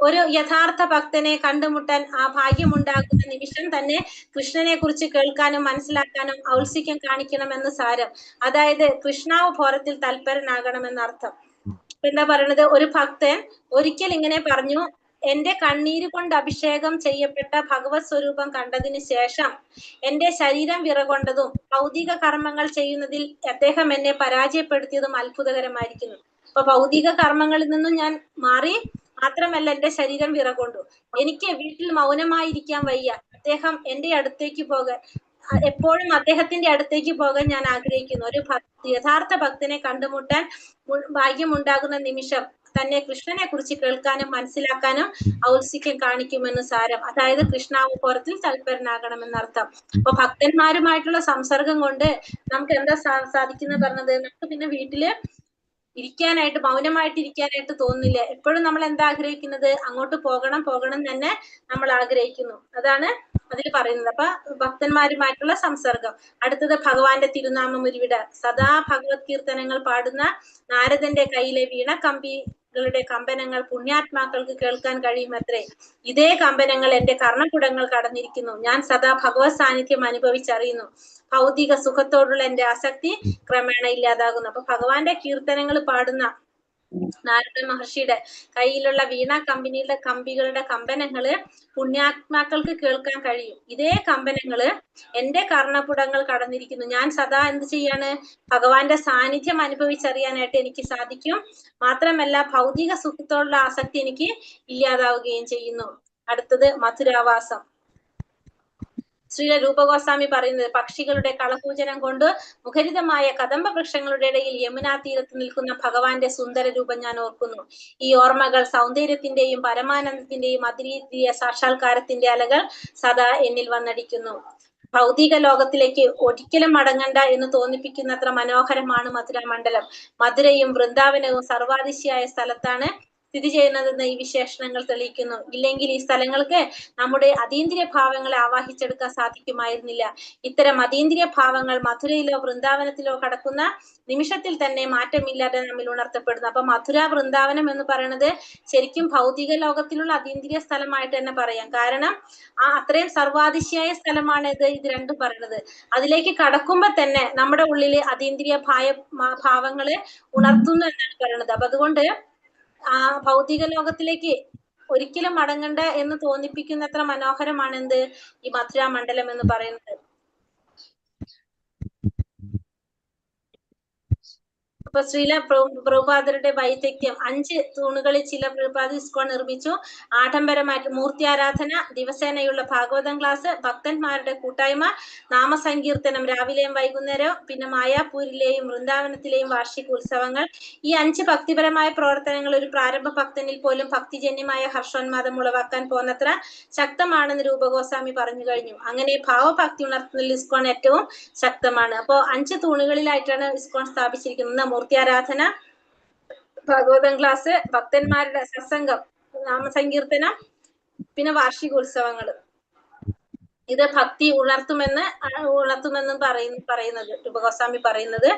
ഒരു യഥാർത്ഥ ഭക്തനെ കണ്ടുമുട്ടാൻ ആ ഭാഗ്യമുണ്ടാകുന്ന നിമിഷം തന്നെ കൃഷ്ണനെ കുറിച്ച് കേൾക്കാനും മനസ്സിലാക്കാനും ഔത്സുക്യം കാണിക്കണമെന്ന് സാരം. അതായത് കൃഷ്ണാവബോധത്തിൽ തൽപരനാകണമെന്നർത്ഥം. എന്താ പറയണത്? ഒരു ഭക്തൻ ഒരിക്കൽ ഇങ്ങനെ പറഞ്ഞു, എന്റെ കണ്ണീര് കൊണ്ട് അഭിഷേകം ചെയ്യപ്പെട്ട ഭഗവത് സ്വരൂപം കണ്ടതിന് ശേഷം എന്റെ ശരീരം വിറകൊണ്ടതും ഭൗതിക കർമ്മങ്ങൾ ചെയ്യുന്നതിൽ അദ്ദേഹം എന്നെ പരാജയപ്പെടുത്തിയതും അത്ഭുതകരമായിരിക്കുന്നു. അപ്പൊ ഭൗതിക കർമ്മങ്ങളിൽ നിന്നും ഞാൻ മാറി, മാത്രമല്ല എന്റെ ശരീരം വിറകൊണ്ടു. എനിക്ക് വീട്ടിൽ മൗനമായിരിക്കാൻ വയ്യ. അദ്ദേഹം എന്റെ അടുത്തേക്ക് പോകാൻ, എപ്പോഴും അദ്ദേഹത്തിന്റെ അടുത്തേക്ക് പോകാൻ ഞാൻ ആഗ്രഹിക്കുന്നു. ഒരു യഥാർത്ഥ ഭക്തനെ കണ്ടുമുട്ടാൻ ഭാഗ്യമുണ്ടാകുന്ന നിമിഷം തന്നെ കൃഷ്ണനെ കുറിച്ച് കേൾക്കാനും മനസ്സിലാക്കാനും ഔത്സുക്യം കാണിക്കുമെന്ന് സാരം. അതായത് കൃഷ്ണാവബോധത്തിൽ തൽപരനാകണമെന്നർത്ഥം. അപ്പൊ ഭക്തന്മാരുമായിട്ടുള്ള സംസർഗം കൊണ്ട് നമുക്ക് എന്താ സാധിക്കുന്ന പറഞ്ഞത്? നമുക്ക് പിന്നെ വീട്ടില് ഇരിക്കാനായിട്ട്, മൗനമായിട്ട് ഇരിക്കാനായിട്ട് തോന്നില്ല. എപ്പോഴും നമ്മൾ എന്താ ആഗ്രഹിക്കുന്നത്? അങ്ങോട്ട് പോകണം തന്നെ നമ്മൾ ആഗ്രഹിക്കുന്നു. അതാണ് അതിൽ പറയുന്നത്. അപ്പൊ ഭക്തന്മാരുമായിട്ടുള്ള സംസർഗം. അടുത്തത് ഭഗവാന്റെ തിരുനാമം ഉരുവിട. സദാ ഭഗവത് കീർത്തനങ്ങൾ പാടുന്ന നാരദന്റെ കയ്യിലെ വീണക്കമ്പികളുടെ കമ്പനങ്ങൾ പുണ്യാത്മാക്കൾക്ക് കേൾക്കാൻ കഴിയുമത്രേ. ഇതേ കമ്പനങ്ങൾ എന്റെ കർണപുടങ്ങൾ കടന്നിരിക്കുന്നു. ഞാൻ സദാ ഭഗവത് സാന്നിധ്യം അനുഭവിച്ചറിയുന്നു. ഭൗതിക സുഖത്തോടുള്ള എന്റെ ആസക്തി ക്രമേണ ഇല്ലാതാകുന്നു. അപ്പൊ ഭഗവാന്റെ കീർത്തനങ്ങൾ പാടുന്ന നാരദ മഹർഷിയുടെ കയ്യിലുള്ള വീണ കമ്പനിയുടെ കമ്പികളുടെ കമ്പനങ്ങള് പുണ്യാത്മാക്കൾക്ക് കേൾക്കാൻ കഴിയും. ഇതേ കമ്പനങ്ങള് എന്റെ കർണപുടങ്ങൾ കടന്നിരിക്കുന്നു. ഞാൻ സദാ എന്ത് ചെയ്യാണ്? ഭഗവാന്റെ സാന്നിധ്യം അനുഭവിച്ചറിയാനായിട്ട് എനിക്ക് സാധിക്കും. മാത്രമല്ല ഭൗതിക സുഖത്തോടുള്ള ആസക്തി എനിക്ക് ഇല്ലാതാവുകയും ചെയ്യുന്നു. അടുത്തത് മധുരാവാസം. ശ്രീല രൂപഗോസ്വാമി പറയുന്നത്, പക്ഷികളുടെ കളകൂജനം കൊണ്ട് മുഖരിതമായ കദംബ വൃക്ഷങ്ങളുടെ ഇടയിൽ യമുനാ തീരത്ത് നിൽക്കുന്ന ഭഗവാന്റെ സുന്ദര രൂപം ഞാൻ ഓർക്കുന്നു. ഈ ഓർമ്മകൾ സൗന്ദര്യത്തിന്റെയും പരമാനന്ദത്തിന്റെയും അദ്വിതീയ സാക്ഷാത്കാരത്തിന്റെ അലകൾ സദാ എന്നിൽ വന്നടിക്കുന്നു. ഭൗതിക ലോകത്തിലേക്ക് ഒരിക്കലും മടങ്ങണ്ട എന്ന് തോന്നിപ്പിക്കുന്നത്ര മനോഹരമാണ് മധുരാമണ്ഡലം. മധുരയും വൃന്ദാവനവും സർവാതിശയായ സ്ഥലത്താണ് സ്ഥിതി ചെയ്യുന്നതെന്ന് ഈ വിശേഷണങ്ങൾ തെളിയിക്കുന്നു. ഇല്ലെങ്കിൽ ഈ സ്ഥലങ്ങൾക്ക് നമ്മുടെ അതീന്ദ്രിയ ഭാവങ്ങളെ ആവാഹിച്ചെടുക്കാൻ സാധിക്കുമായിരുന്നില്ല. ഇത്തരം അതീന്ദ്രിയ ഭാവങ്ങൾ മധുരയിലോ വൃന്ദാവനത്തിലോ കടക്കുന്ന നിമിഷത്തിൽ തന്നെ മാറ്റമില്ലാതെ നമ്മിൽ ഉണർത്തപ്പെടുന്നു. അപ്പൊ മധുര വൃന്ദാവനം എന്ന് പറയുന്നത് ശരിക്കും ഭൗതിക ലോകത്തിലുള്ള അതീന്ദ്രിയ സ്ഥലമായിട്ട് തന്നെ പറയാം. കാരണം അത്രയും സർവാതിശയായ സ്ഥലമാണ് ഇത് രണ്ടും പറയുന്നത്. അതിലേക്ക് കടക്കുമ്പോ തന്നെ നമ്മുടെ ഉള്ളില് അതീന്ദ്രിയ ഭാവങ്ങളെ ഉണർത്തുന്നു എന്നാണ് പറയുന്നത്. അപ്പൊ അതുകൊണ്ട് ആ ഭൗതിക ലോകത്തിലേക്ക് ഒരിക്കലും മടങ്ങണ്ട എന്ന് തോന്നിപ്പിക്കുന്നത്ര മനോഹരമാണ് എന്ത് ഈ മധുരാ മണ്ഡലം എന്ന് പറയുന്നത്. അപ്പൊ ശ്രീല പ്രഭുപാദരുടെ വൈദഗ്ധ്യം 5 തൂണുകളിൽ ചില പ്രഭുപാദ ഇസ്കോൺ നിർമ്മിച്ചു. ആഡംബരമായിട്ട് മൂർത്തി ആരാധന, ദിവസേനയുള്ള ഭാഗവതം ക്ലാസ്, ഭക്തന്മാരുടെ കൂട്ടായ്മ, നാമസങ്കീർത്തനം രാവിലെയും വൈകുന്നേരവും, പിന്നെ മായാപൂരിലെയും വൃന്ദാവനത്തിലെയും വാർഷിക ഉത്സവങ്ങൾ. ഈ 5 ഭക്തിപരമായ പ്രവർത്തനങ്ങൾ ഒരു പ്രാരംഭ ഭക്തനിൽ പോലും ഭക്തിജന്യമായ ഹർഷോന്മാദം ഉളവാക്കാൻ പോകുന്നത്ര ശക്തമാണെന്ന് രൂപഗോസ്വാമി പറഞ്ഞു കഴിഞ്ഞു. അങ്ങനെ ഭാവഭക്തി ഉണർത്തുന്നതിൽ ഇസ്കോൺ ഏറ്റവും ശക്തമാണ്. അപ്പോ 5 തൂണുകളിലായിട്ടാണ് ഇസ്കോൺ സ്ഥാപിച്ചിരിക്കുന്നത്. മൂർത്തിയാരാധന, ഭാഗവതം ക്ലാസ്, ഭക്തന്മാരുടെ സത്സംഗം, നാമസങ്കീർത്തനം, പിന്നെ വാർഷികോത്സവങ്ങള്. ഇത് ഭക്തി ഉണർത്തുമെന്നും പറയുന്നത് രൂപഗോസ്വാമി പറയുന്നത്.